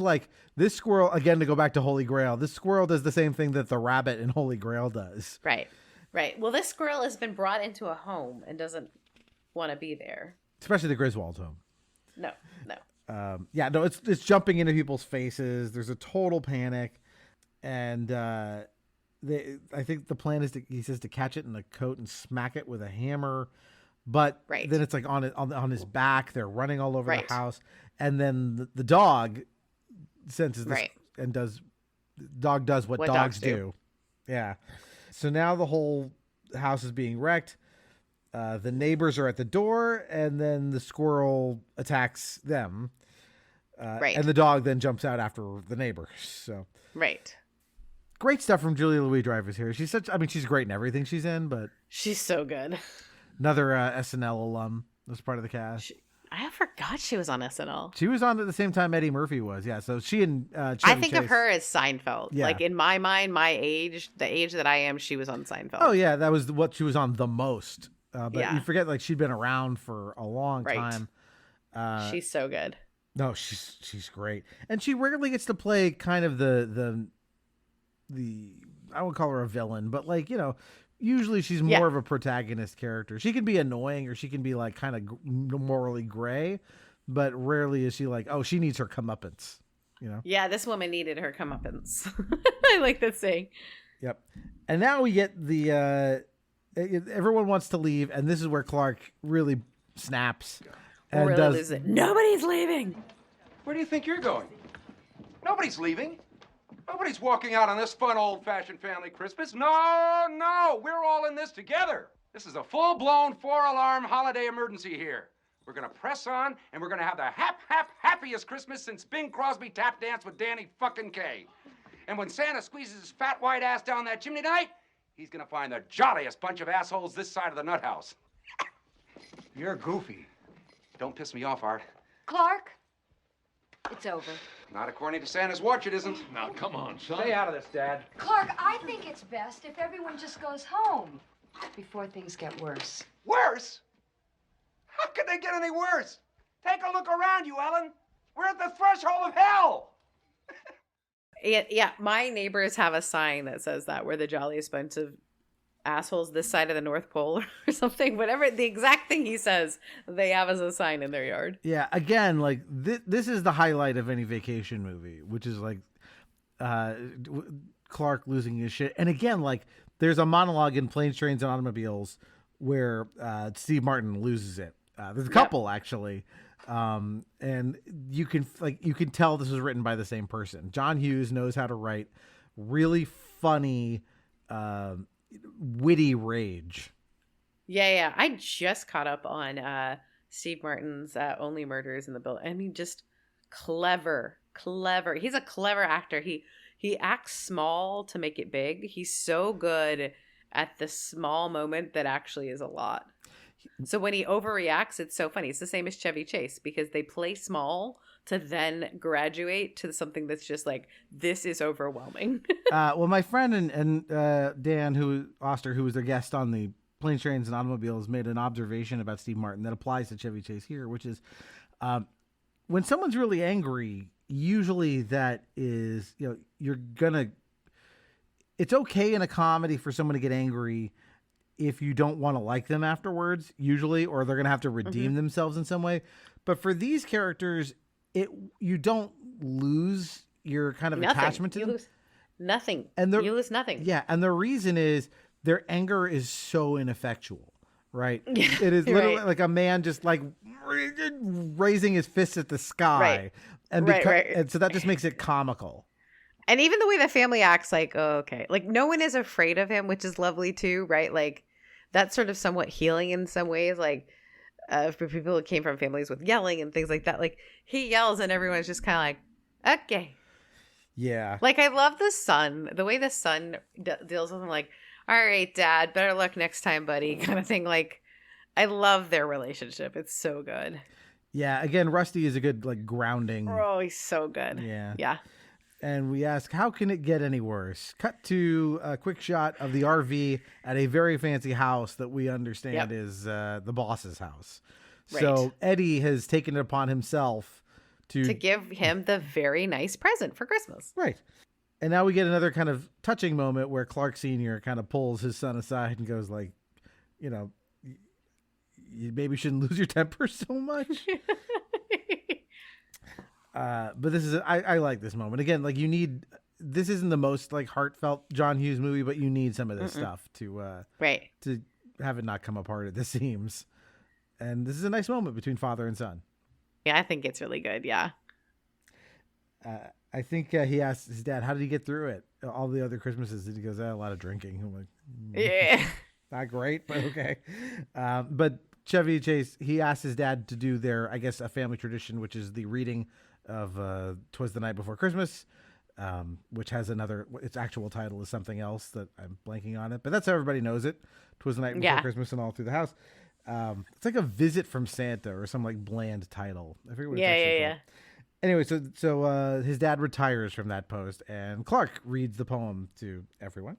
this squirrel, again, to go back to Holy Grail, this squirrel does the same thing that the rabbit in Holy Grail does. Right. Well, this squirrel has been brought into a home and doesn't want to be there. Especially the Griswolds home. No. It's jumping into people's faces. There's a total panic, and I think the plan is he says to catch it in the coat and smack it with a hammer, but then it's on his back. They're running all over the house, and then the dog senses this and does what dogs do. Yeah. So now the whole house is being wrecked. The neighbors are at the door, and then the squirrel attacks them. And the dog then jumps out after the neighbors. So great stuff from Julia Louis-Dreyfus here. She's great in everything she's in, but she's so good. Another SNL alum was part of the cast. I forgot she was on SNL. She was on at the same time Eddie Murphy was. Yeah, so she and Chevy I think Chase. of her as Seinfeld. Yeah. Like in my mind, my age, the age that I am, she was on Seinfeld. Oh yeah, that was what she was on the most. But you forget she'd been around for a long time. She's so good. No, she's great, and she rarely gets to play kind of the I won't call her a villain, but like, you know, usually she's more of a protagonist character. She can be annoying or she can be like kind of morally gray, but rarely is she like, oh, she needs her comeuppance, you know? Yeah, this woman needed her comeuppance. I like that saying. Yep. And now we get the everyone wants to leave, and this is where Clark really snaps and really loses it. Nobody's leaving. Where do you think you're going? Nobody's leaving. Nobody's walking out on this fun, old-fashioned family Christmas. No, we're all in this together. This is a full-blown 4-alarm holiday emergency here. We're gonna press on, and we're gonna have the happiest Christmas since Bing Crosby tap danced with Danny fucking Kaye. And when Santa squeezes his fat white ass down that chimney tonight, he's gonna find the jolliest bunch of assholes this side of the nuthouse. You're goofy. Don't piss me off, Art. Clark, it's over. Not according to Santa's watch, it isn't. Now, come on, son. Stay out of this, Dad. Clark, I think it's best if everyone just goes home before things get worse. Worse? How could they get any worse? Take a look around you, Ellen. We're at the threshold of hell. Yeah, my neighbors have a sign that says that we're the jolliest bunch of assholes this side of the North Pole or something. Whatever the exact thing he says, they have as a sign in their yard. Yeah, again, like this is the highlight of any vacation movie, which is like Clark losing his shit. And again, like there's a monologue in Planes, Trains, and Automobiles where Steve Martin loses it. There's a couple actually. And you can tell this was written by the same person. John Hughes knows how to write really funny, witty rage. Yeah. I just caught up on Steve Martin's Only Murders in the Building. I mean, just clever. He's a clever actor. He acts small to make it big. He's so good at the small moment that actually is a lot. So when he overreacts, it's so funny. It's the same as Chevy Chase because they play small to then graduate to something that's just like, this is overwhelming. Well, my friend and Dan Oster, who was their guest on the Planes, Trains, and Automobiles, made an observation about Steve Martin that applies to Chevy Chase here, which is when someone's really angry, usually that is, you know, it's okay in a comedy for someone to get angry if you don't want to like them afterwards, usually, or they're going to have to redeem themselves in some way. But for these characters, you don't lose your kind of attachment to them. Lose nothing. You lose nothing. Yeah, and the reason is their anger is so ineffectual, right? It is literally like a man just like raising his fists at the sky. Right. And so that just makes it comical. And even the way the family acts, like, oh, okay. Like, no one is afraid of him, which is lovely too, right? Like, that's sort of somewhat healing in some ways. Like, for people who came from families with yelling and things like that, like, he yells and everyone's just kind of like, okay. Yeah. Like, I love the son. The way the son deals with him, like, all right, Dad, better luck next time, buddy, kind of thing. Like, I love their relationship. It's so good. Yeah. Again, Rusty is a good, like, grounding. Oh, he's so good. Yeah. And we ask, how can it get any worse? Cut to a quick shot of the RV at a very fancy house that we understand is the boss's house. Right. So Eddie has taken it upon himself to give him the very nice present for Christmas. Right. And now we get another kind of touching moment where Clark Sr. kind of pulls his son aside and goes like, you know, you maybe shouldn't lose your temper so much. But this is I like this moment. Again, like this isn't the most like heartfelt John Hughes movie, but you need some of this stuff to to have it not come apart at the seams. And this is a nice moment between father and son. Yeah, I think it's really good. Yeah. I think he asked his dad, how did he get through it? All the other Christmases, and he goes, a lot of drinking. I'm like, yeah, not great, but okay. But Chevy Chase, he asked his dad to do their, I guess, a family tradition, which is the reading of 'Twas the Night Before Christmas, which has its actual title is something else that I'm blanking on it, but that's how everybody knows it. 'Twas the Night Before Christmas and all through the house. It's like a visit from Santa or some like bland title. I forget what it's actually called. Anyway, so his dad retires from that post, and Clark reads the poem to everyone.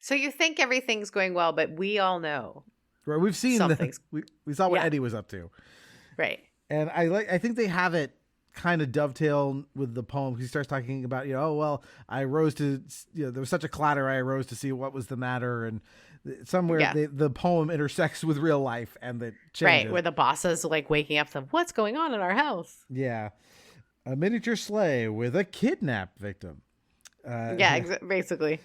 So you think everything's going well, but we all know. Right, we've seen we saw what Eddie was up to. Right. And I think they have it kind of dovetail with the poem. He starts talking about, oh, well, I rose to, there was such a clatter, I arose to see what was the matter. And somewhere the poem intersects with real life and it changes. Right, where the boss is like waking up to what's going on in our house. Yeah. A miniature sleigh with a kidnap victim. Basically.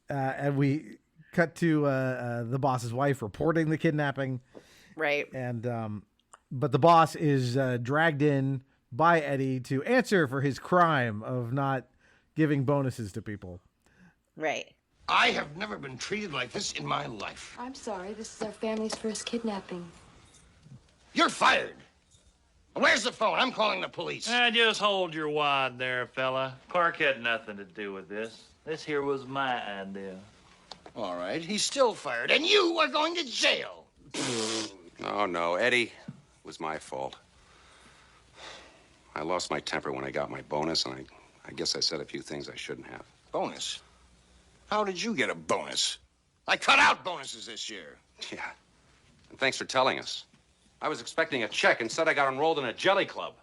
And we cut to the boss's wife reporting the kidnapping. Right. And but the boss is dragged in by Eddie to answer for his crime of not giving bonuses to people. Right. I have never been treated like this in my life. I'm sorry. This is our family's first kidnapping. You're fired. Where's the phone? I'm calling the police. Just hold your wad there, fella. Clark had nothing to do with this. This here was my idea. All right, he's still fired, and you are going to jail. Oh, no, Eddie, it was my fault. I lost my temper when I got my bonus, and I guess I said a few things I shouldn't have. Bonus? How did you get a bonus? I cut out bonuses this year. Yeah, and thanks for telling us. I was expecting a check. Instead, I got enrolled in a jelly club.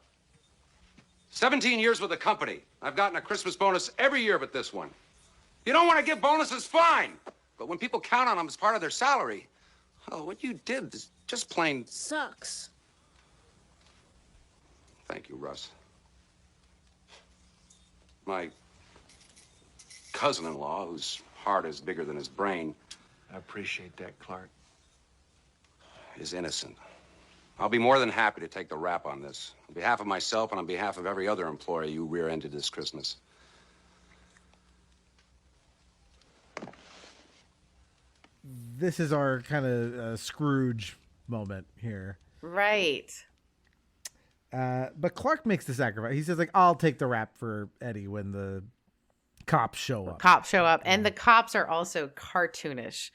17 years with the company. I've gotten a Christmas bonus every year but this one. If you don't want to give bonuses, fine. But when people count on them as part of their salary, oh, what you did is just plain... Sucks. Thank you, Russ. My cousin-in-law, whose heart is bigger than his brain... I appreciate that, Clark. ...is innocent. I'll be more than happy to take the rap on this. On behalf of myself and on behalf of every other employee you rear-ended this Christmas. This is our kind of Scrooge moment here. Right. But Clark makes the sacrifice. He says, like, I'll take the rap for Eddie when the cops show up. And the cops are also cartoonish.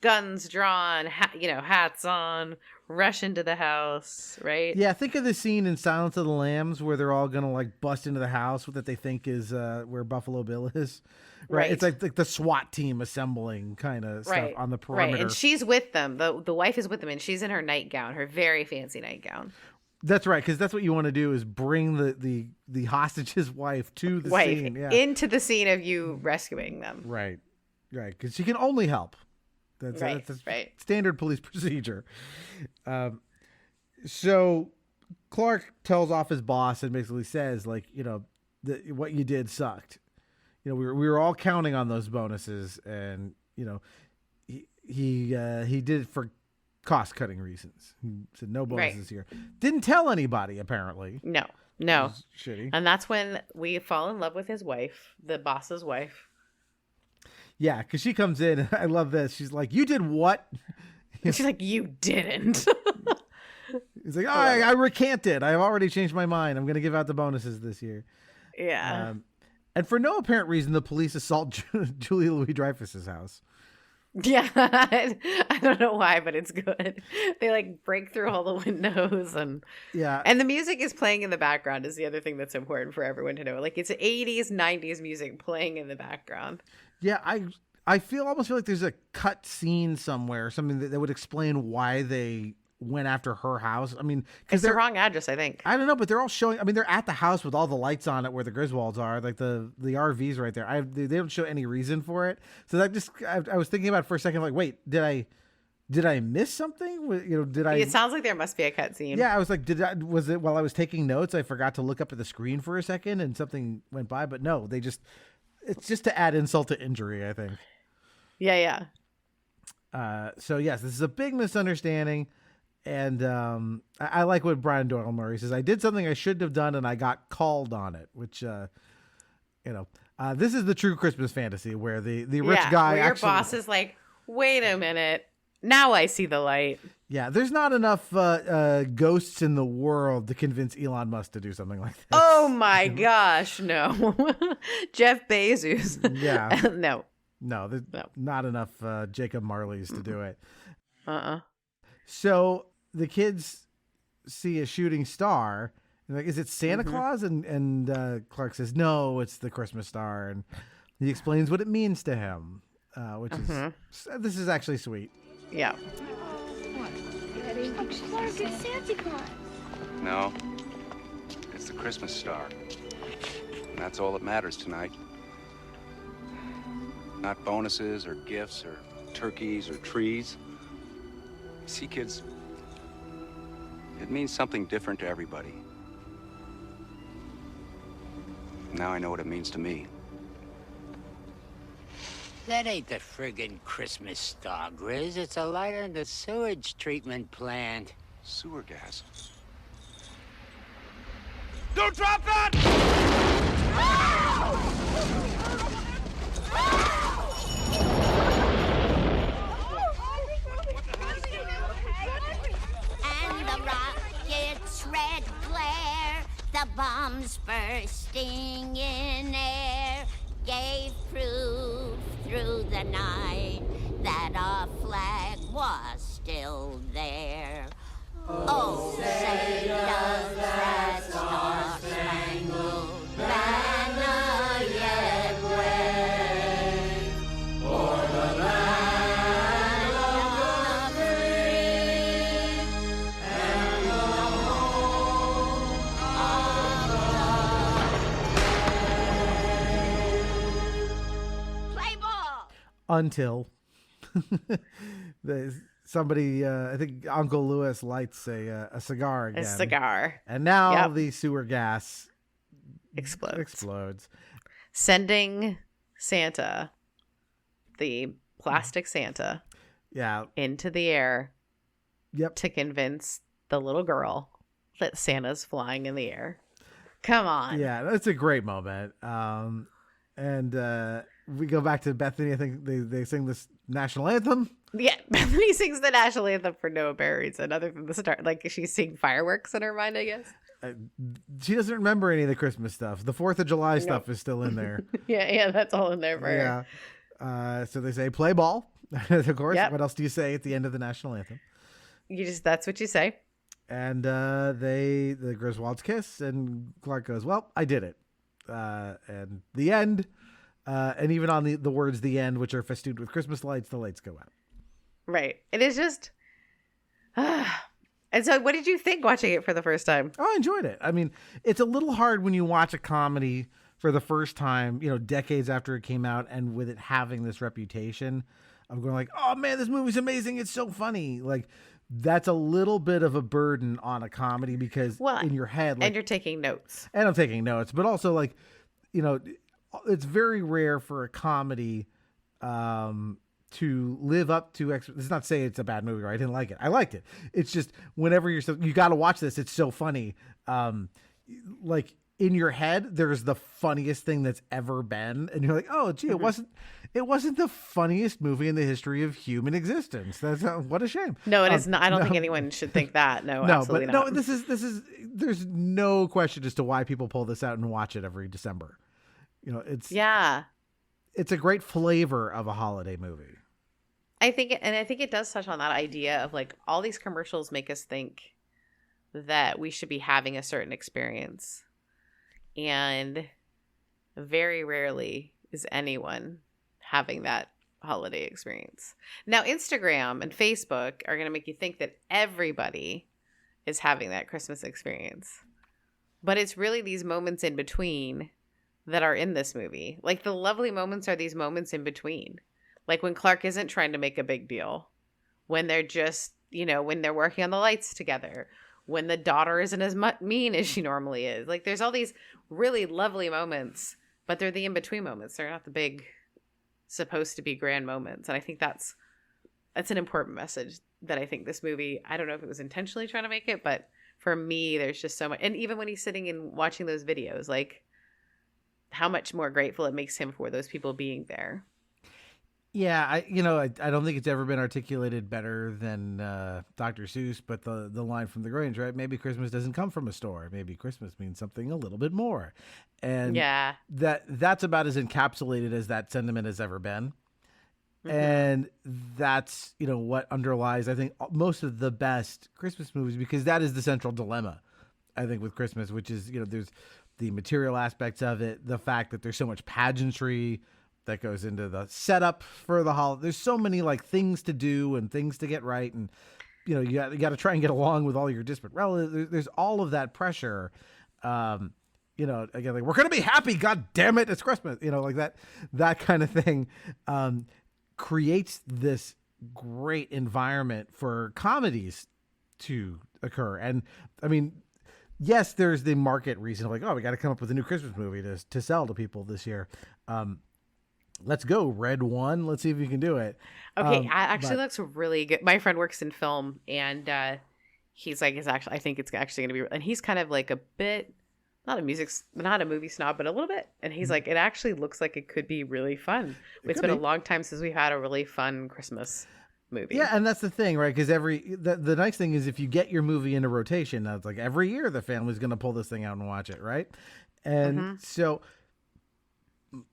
Guns drawn, hats on, rush into the house, right? Yeah, think of the scene in Silence of the Lambs where they're all going to, like, bust into the house that they think is where Buffalo Bill is. Right. It's like the SWAT team assembling kind of stuff on the perimeter. Right, and she's with them. The wife is with them, and she's in her nightgown, her very fancy nightgown. That's right, because that's what you want to do is bring the hostage's wife to the scene. Yeah. Into the scene of you rescuing them. Right, because she can only help. That's standard police procedure. So Clark tells off his boss and basically says, like, what you did sucked. We were all counting on those bonuses, and he did it for cost cutting reasons. He said no bonuses here. Didn't tell anybody apparently. No. Shitty. And that's when we fall in love with his wife, the boss's wife. Yeah, because she comes in. I love this. She's like, "You did what?" She's like, "You didn't." He's like, I recanted. I've already changed my mind. I'm going to give out the bonuses this year. Yeah. And for no apparent reason, the police assault Julia Louis-Dreyfus's house. Yeah, I don't know why, but it's good. They like break through all the windows and the music is playing in the background is the other thing that's important for everyone to know. Like it's 80s, 90s music playing in the background. Yeah, I almost feel like there's a cut scene somewhere, something that would explain why they went after her house. I mean, it's the wrong address, I think. I don't know, but they're all showing. I mean, they're at the house with all the lights on it where the Griswolds are, like the RV's right there. They don't show any reason for it. So I was thinking about it for a second, like, wait, did I miss something? Did I? It sounds like there must be a cut scene. Yeah, I was like, was it while I was taking notes? I forgot to look up at the screen for a second and something went by, but no, it's just to add insult to injury, I think. Yeah. So yes, this is a big misunderstanding. And I like what Brian Doyle Murray says. I did something I shouldn't have done, and I got called on it. Which, this is the true Christmas fantasy where the rich guy where your boss is like, "Wait a minute, now I see the light." Yeah, there's not enough ghosts in the world to convince Elon Musk to do something like this. Oh my gosh, no, Jeff Bezos. Yeah, no, there's not enough Jacob Marleys to do it. So the kids see a shooting star. And like, is it Santa Claus? And Clark says, no, it's the Christmas star. And he explains what it means to him, which this is actually sweet. Yeah. Clark, it's Santa Claus. No, it's the Christmas star. And that's all that matters tonight. Not bonuses or gifts or turkeys or trees. See, kids, it means something different to everybody. Now I know what it means to me. That ain't the friggin' Christmas star, Grizz. It's a light on the sewage treatment plant. Sewer gas? Don't drop that! And the rocket's red glare, the bombs bursting in air, gave proof through the night that our flag was still there. Oh, say does that star-spangled banner yet wave o'er the land of the free and the home of the brave? Play ball! Until somebody, I think Uncle Lewis lights a cigar again. A cigar. And now Yep. the sewer gas explodes. Sending Santa, the plastic Santa, into the air to convince the little girl that Santa's flying in the air. Come on. Yeah, that's a great moment. And we go back to Bethany. I think they sing this national anthem. Yeah, Bethany sings the national anthem for no apparent reason other than the start. Like she's seeing fireworks in her mind, I guess. She doesn't remember any of the Christmas stuff. The 4th of July stuff is still in there. yeah, that's all in there for her. Yeah. So they say play ball, of course. Yep. What else do you say at the end of the national anthem? That's what you say. And the Griswolds kiss, and Clark goes, "Well, I did it." And the end, and even on the words "the end," which are festooned with Christmas lights, the lights go out. Right. It is just. And so, what did you think watching it for the first time? Oh, I enjoyed it. I mean, it's a little hard when you watch a comedy for the first time, decades after it came out, and with it having this reputation of going like, "Oh man, this movie's amazing! It's so funny!" Like, that's a little bit of a burden on a comedy because in your head, and you're taking notes. And I'm taking notes, but also like, it's very rare for a comedy to live up to. Let's not say it's a bad movie or I didn't like it. I liked it. It's just whenever you got to watch this, it's so funny. Like in your head, there's the funniest thing that's ever been, and you're like, oh, gee, it wasn't the funniest movie in the history of human existence. That's what a shame. No, it is not. I don't think anyone should think that. No, absolutely not. No, this is. There's no question as to why people pull this out and watch it every December. It's a great flavor of a holiday movie. I think it does touch on that idea of like all these commercials make us think that we should be having a certain experience, and very rarely is anyone having that holiday experience. Now, Instagram and Facebook are going to make you think that everybody is having that Christmas experience, but it's really these moments in between that are in this movie. Like the lovely moments are these moments in between. Like when Clark isn't trying to make a big deal, when they're just, when they're working on the lights together, when the daughter isn't as mean as she normally is. Like there's all these really lovely moments, but they're the in-between moments. They're not the big, supposed to be grand moments. And I think that's an important message that I think this movie, I don't know if it was intentionally trying to make it, but for me, there's just so much. And even when he's sitting and watching those videos, like how much more grateful it makes him for those people being there. Yeah, I don't think it's ever been articulated better than Dr. Seuss, but the line from The Grange, right? Maybe Christmas doesn't come from a store. Maybe Christmas means something a little bit more. And that's about as encapsulated as that sentiment has ever been. Mm-hmm. And that's, what underlies, I think, most of the best Christmas movies, because that is the central dilemma, I think, with Christmas, which is, there's the material aspects of it, the fact that there's so much pageantry that goes into the setup for the holiday. There's so many like things to do and things to get right. And, you got to try and get along with all your disparate relatives. There's all of that pressure. You know, again, like, we're going to be happy. God damn it. It's Christmas. You know, like that kind of thing creates this great environment for comedies to occur. And I mean, yes, there's the market reason of like, oh, we got to come up with a new Christmas movie to sell to people this year. Let's go, Red One. Let's see if you can do it. Okay, actually looks really good. My friend works in film, and he's like, I think it's actually going to be, and he's kind of like a bit, not a movie snob, but a little bit. And he's like, it actually looks like it could be really fun. It's been a long time since we've had a really fun Christmas movie. Yeah, and that's the thing, right? Because the nice thing is if you get your movie into rotation, that's like every year the family's going to pull this thing out and watch it, right? And so,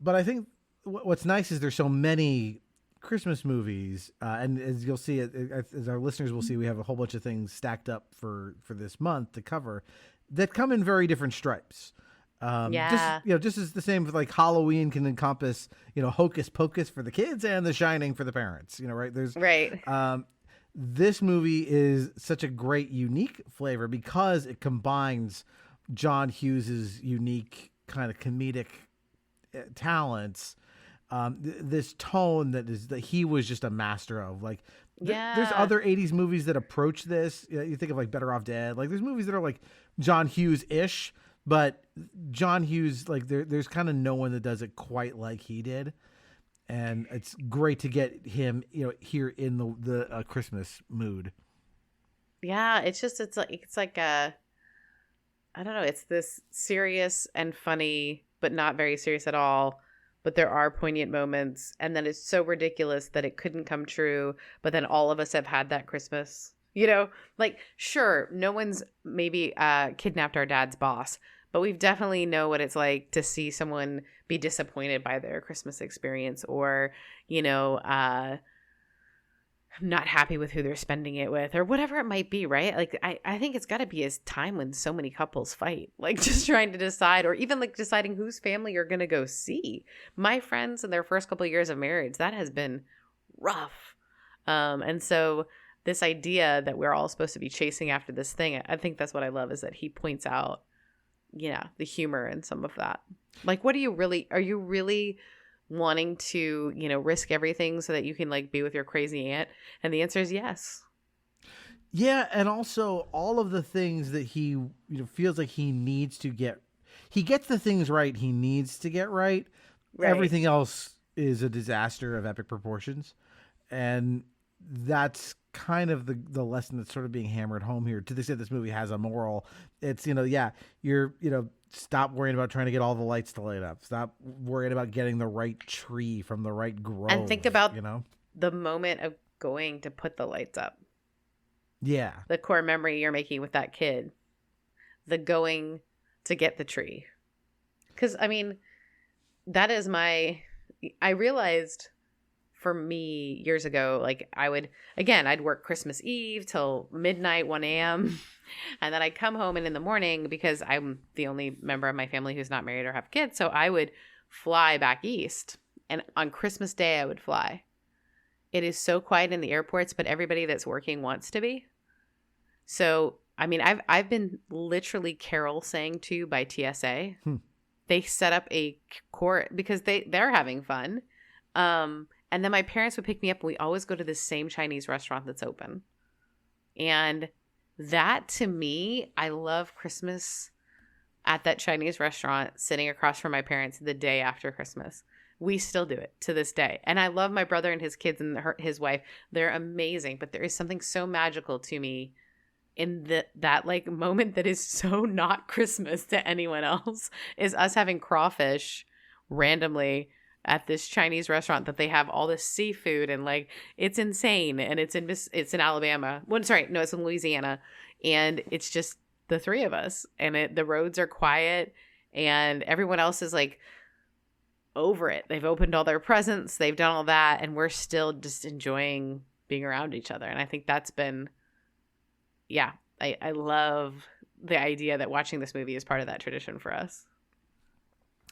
but I think what's nice is there's so many Christmas movies, and as you'll see, as our listeners will see, we have a whole bunch of things stacked up for this month to cover that come in very different stripes. Just as the same with like Halloween can encompass, Hocus Pocus for the kids and The Shining for the parents, right? This movie is such a great, unique flavor because it combines John Hughes's unique kind of comedic talents, this tone that he was just a master of. Like, there's other 80s movies that approach this. You think of like Better Off Dead. Like, there's movies that are like John Hughes-ish, but John Hughes, like there's kind of no one that does it quite like he did. And it's great to get him, here in the Christmas mood. Yeah, it's like I don't know. It's this serious and funny, but not very serious at all. But there are poignant moments, and then it's so ridiculous that it couldn't come true. But then all of us have had that Christmas, like, sure, no one's maybe kidnapped our dad's boss, but we've definitely know what it's like to see someone be disappointed by their Christmas experience, or, not happy with who they're spending it with, or whatever it might be, right? Like, I think it's got to be a time when so many couples fight, like just trying to decide, or even like deciding whose family you're going to go see. My friends in their first couple of years of marriage, that has been rough. And so this idea that we're all supposed to be chasing after this thing, I think that's what I love, is that he points out, the humor in some of that. Like, are you really wanting to, risk everything so that you can like be with your crazy aunt? And the answer is yes. Yeah. And also all of the things that he feels like he needs to he gets the things right he needs to get right. Everything else is a disaster of epic proportions. And that's kind of the lesson that's sort of being hammered home here. To the extent this movie has a moral, it's, you're, stop worrying about trying to get all the lights to light up. Stop worrying about getting the right tree from the right grove. And think about, the moment of going to put the lights up. Yeah. The core memory you're making with that kid. The going to get the tree. Because, I mean, that is I realized for me years ago, like I'd work Christmas Eve till midnight, 1 a.m. And then I'd come home, and in the morning, because I'm the only member of my family who's not married or have kids, so I would fly back east. And on Christmas Day, I would fly. It is so quiet in the airports, but everybody that's working wants to be. So, I mean, I've been literally carol sang to by TSA. They set up a court because they're having fun. And then my parents would pick me up, and we always go to the same Chinese restaurant that's open. And that, to me, I love Christmas at that Chinese restaurant, sitting across from my parents the day after Christmas. We still do it to this day. And I love my brother and his kids and his wife. They're amazing. But there is something so magical to me in that like moment that is so not Christmas to anyone else, is us having crawfish randomly at this Chinese restaurant that they have all this seafood, and like, it's insane. And it's in Alabama. Well, sorry, no, it's in Louisiana. And it's just the three of us, and the roads are quiet, and everyone else is like over it. They've opened all their presents. They've done all that. And we're still just enjoying being around each other. And I think that's been, I love the idea that watching this movie is part of that tradition for us.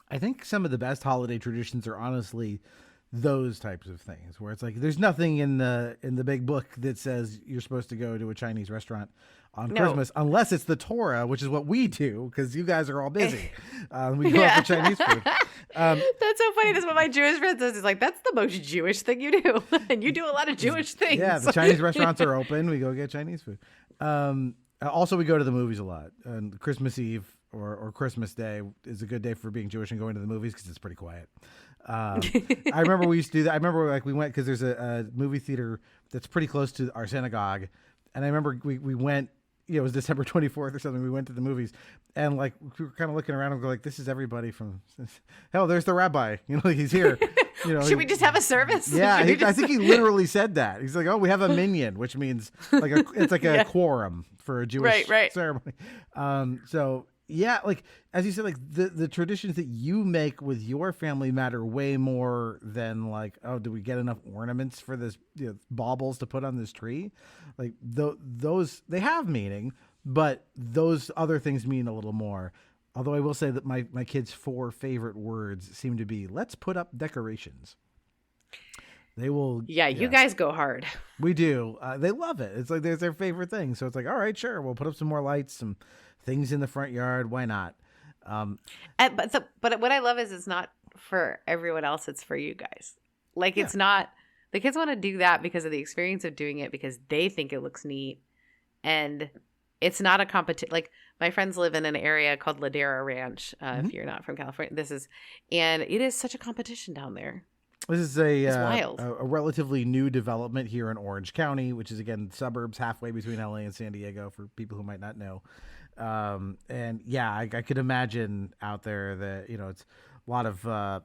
I think some of the best holiday traditions are honestly those types of things where it's like there's nothing in the big book that says you're supposed to go to a Chinese restaurant on Christmas unless it's the Torah, which is what we do because you guys are all busy. We go out for Chinese food. That's so funny. That's what my Jewish friend says. He's like, that's the most Jewish thing you do. And you do a lot of Jewish things. Yeah, the Chinese restaurants are open. We go get Chinese food. Also, we go to the movies a lot. And Christmas Eve or Christmas Day is a good day for being Jewish and going to the movies because it's pretty quiet. I remember we used to do that. I remember like we went because there's a movie theater that's pretty close to our synagogue. And I remember we went, it was December 24th or something. We went to the movies and like we were kind of looking around and go like, this is everybody from hell. There's the rabbi, he's here. Should we just have a service? Yeah, I think he literally said that. He's like, oh, we have a minyan, which means like it's like a quorum for a Jewish ceremony. So yeah, like as you said, like the traditions that you make with your family matter way more than like, oh, do we get enough ornaments for this baubles to put on this tree? Like those they have meaning, but those other things mean a little more. Although I will say that my kids' 4 favorite words seem to be, let's put up decorations. They will. Yeah, you guys go hard. We do. They love it. It's like there's their favorite thing. So it's like, all right, sure. We'll put up some more lights, some things in the front yard. Why not? But what I love is it's not for everyone else. It's for you guys. Like it's not, the kids want to do that because of the experience of doing it because they think it looks neat. And it's not a competition. Like my friends live in an area called Ladera Ranch. If you're not from California, and it is such a competition down there. This is a relatively new development here in Orange County, which is again suburbs halfway between LA and San Diego for people who might not know. And yeah, I could imagine out there that it's a lot of I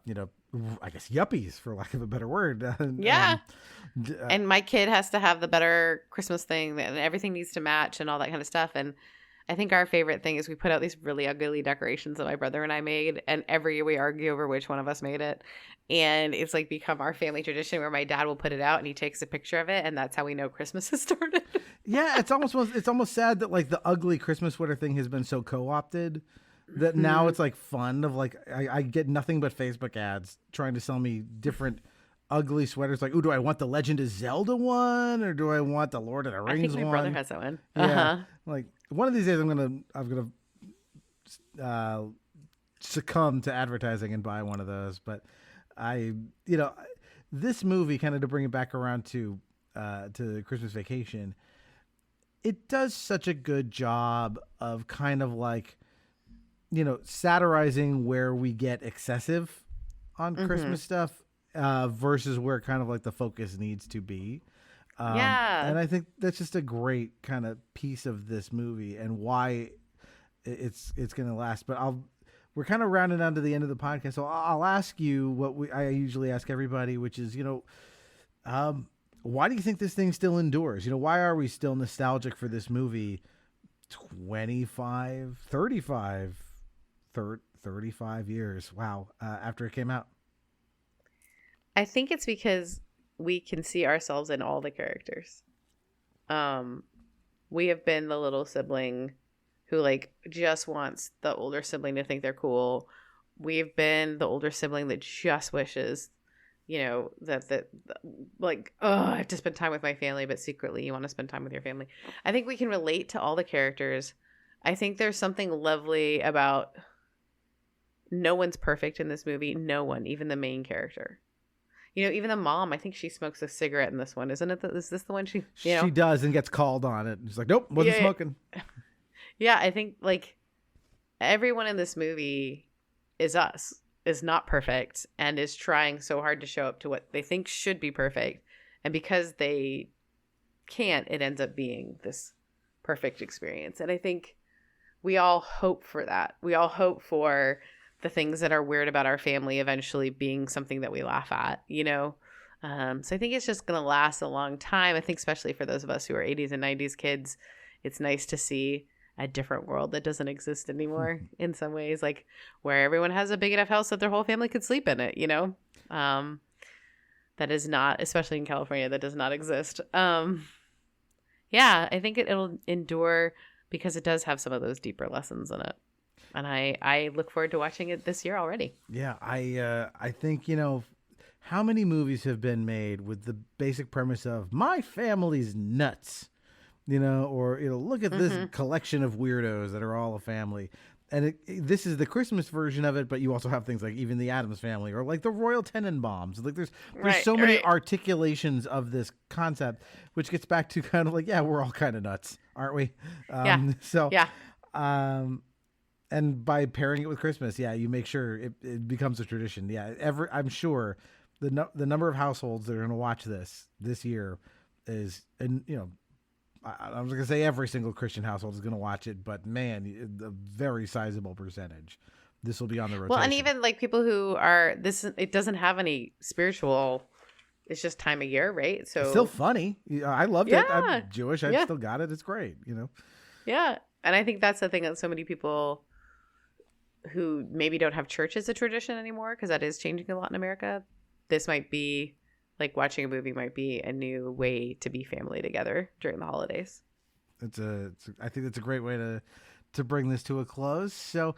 guess yuppies for lack of a better word. And my kid has to have the better Christmas thing, and everything needs to match and all that kind of stuff. And I think our favorite thing is we put out these really ugly decorations that my brother and I made, and every year we argue over which one of us made it. And it's like become our family tradition where my dad will put it out and he takes a picture of it, and that's how we know Christmas has started. Yeah, it's almost sad that like the ugly Christmas sweater thing has been so co-opted that now it's like fun of like I get nothing but Facebook ads trying to sell me different ugly sweaters. Like, ooh, do I want the Legend of Zelda one or do I want the Lord of the Rings one? I think my brother has that one. Yeah, like one of these days I'm gonna succumb to advertising and buy one of those. But this movie, kind of to bring it back around to Christmas Vacation, it does such a good job of kind of like, satirizing where we get excessive on Christmas stuff versus where kind of like the focus needs to be. And I think that's just a great kind of piece of this movie and why it's going to last. But we're kind of rounding down to the end of the podcast. So I'll ask you what I usually ask everybody, which is, why do you think this thing still endures? Why are we still nostalgic for this movie 35 years, wow, after it came out? I think it's because we can see ourselves in all the characters. We have been the little sibling who like just wants the older sibling to think they're cool. We've been the older sibling that just wishes, that like, oh, I have to spend time with my family, but secretly you want to spend time with your family. I think we can relate to all the characters. I think there's something lovely about no one's perfect in this movie. No one, even the main character. Even the mom, I think she smokes a cigarette in this one. Isn't it? Is this the one she does and gets called on it. She's like, nope, wasn't smoking. Yeah, I think like everyone in this movie is not perfect and is trying so hard to show up to what they think should be perfect. And because they can't, it ends up being this perfect experience. And I think we all hope for that. We all hope for the things that are weird about our family eventually being something that we laugh at, So I think it's just going to last a long time. I think especially for those of us who are 80s and 90s kids, it's nice to see a different world that doesn't exist anymore in some ways, like where everyone has a big enough house that their whole family could sleep in it, that is not, especially in California, that does not exist. I think it'll endure because it does have some of those deeper lessons in it. And I look forward to watching it this year already. Yeah, I think, how many movies have been made with the basic premise of my family's nuts, or look at this collection of weirdos that are all a family. And this is the Christmas version of it, but you also have things like even the Addams Family or like the Royal Tenenbaums. Like there's so many articulations of this concept, which gets back to kind of like, yeah, we're all kind of nuts, aren't we? So, and by pairing it with Christmas, you make sure it becomes a tradition. Yeah, I'm sure the number of households that are going to watch this year is, and I was going to say every single Christian household is going to watch it, but man, a very sizable percentage. This will be on the rotation. Well, and even like people who are it doesn't have any spiritual. It's just time of year, right? So it's still funny. I loved it. I'm Jewish. I still got it. It's great. Yeah, and I think that's the thing that so many people who maybe don't have church as a tradition anymore, because that is changing a lot in America. This might be. Like watching a movie might be a new way to be family together during the holidays. I think that's a great way to bring this to a close. So,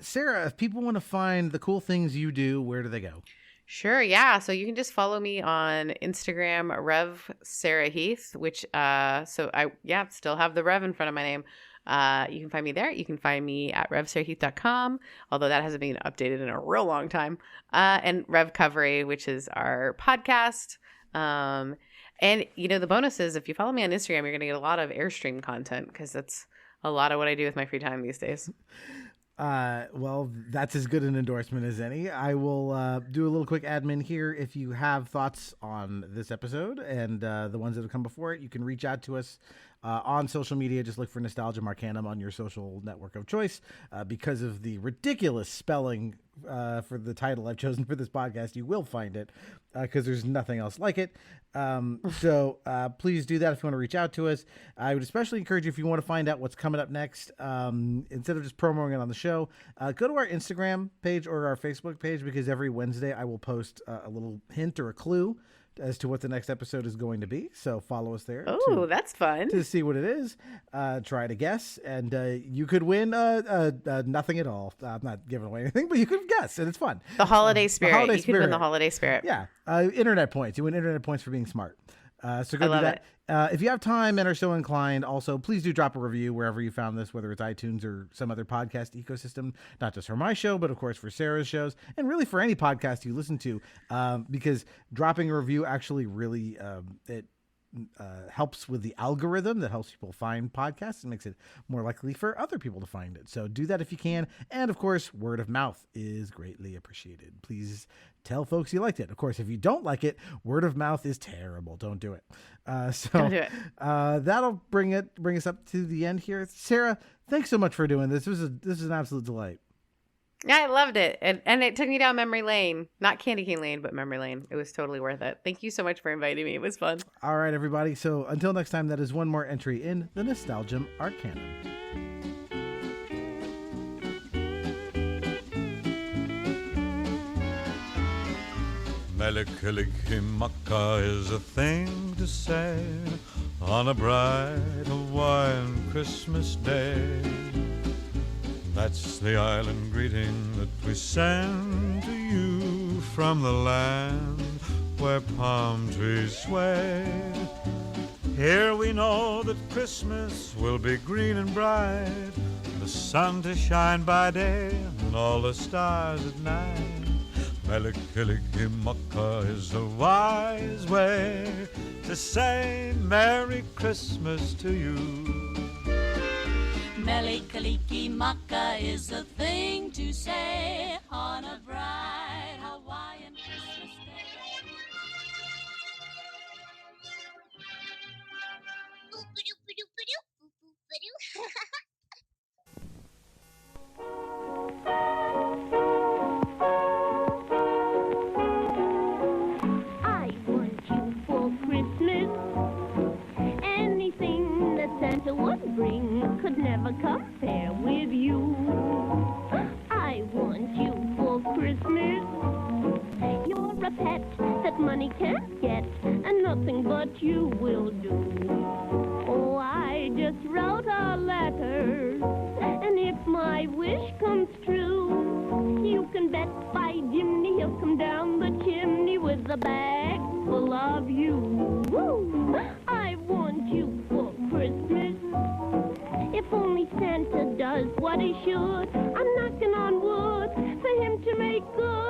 Sarah, if people want to find the cool things you do, where do they go? Sure, yeah. So you can just follow me on Instagram, Rev Sarah Heath, which so I still have the Rev in front of my name. You can find me there. You can find me at RevSarahHeath.com, although that hasn't been updated in a real long time. And RevCovery, which is our podcast. And, the bonus is if you follow me on Instagram, you're going to get a lot of Airstream content because that's a lot of what I do with my free time these days. Well, that's as good an endorsement as any. I will do a little quick admin here. If you have thoughts on this episode and the ones that have come before it, you can reach out to us on social media. Just look for Nostalgia Marcanum on your social network of choice. Because of the ridiculous spelling for the title I've chosen for this podcast, you will find it because there's nothing else like it. So please do that if you want to reach out to us. I would especially encourage you, if you want to find out what's coming up next, instead of just promoting it on the show, go to our Instagram page or our Facebook page, because every Wednesday I will post a little hint or a clue as to what the next episode is going to be. So follow us there. Oh, that's fun. To see what it is. Try to guess. And you could win nothing at all. I'm not giving away anything, but you could guess, and it's fun. The holiday spirit. You could win the holiday spirit. Yeah. Internet points. You win internet points for being smart. So go do that. If you have time and are so inclined, also, please do drop a review wherever you found this, whether it's iTunes or some other podcast ecosystem, not just for my show, but of course for Sarah's shows, and really for any podcast you listen to, because dropping a review actually really, it helps with the algorithm that helps people find podcasts and makes it more likely for other people to find it. So do that if you can. And of course, word of mouth is greatly appreciated. Please tell folks you liked it. Of course, if you don't like it, word of mouth is terrible. Don't do it. Don't do it. That'll bring us up to the end here. Sarah, thanks so much for doing this. This is an absolute delight. Yeah, I loved it. And it took me down memory lane. Not Candy Cane Lane, but memory lane. It was totally worth it. Thank you so much for inviting me. It was fun. All right, everybody. So until next time, that is one more entry in the Nostalgium Arcanum. Mele Kalikimaka is a thing to say on a bright Hawaiian Christmas day. That's the island greeting that we send to you from the land where palm trees sway. Here we know that Christmas will be green and bright, the sun to shine by day and all the stars at night. Mele Kalikimaka is a wise way to say Merry Christmas to you. Mele Kalikimaka is the thing to say on a bright Hawaiian Christmas day. I want you for Christmas. Anything that Santa would bring could never compare with you. I want you for Christmas. You're a pet that money can't get, and nothing but you will do. Oh, I just wrote a letter, and if my wish comes true, you can bet by Jimmy he'll come down the chimney a bag full of you. Woo! I want you for Christmas. If only Santa does what he should, I'm knocking on wood for him to make good.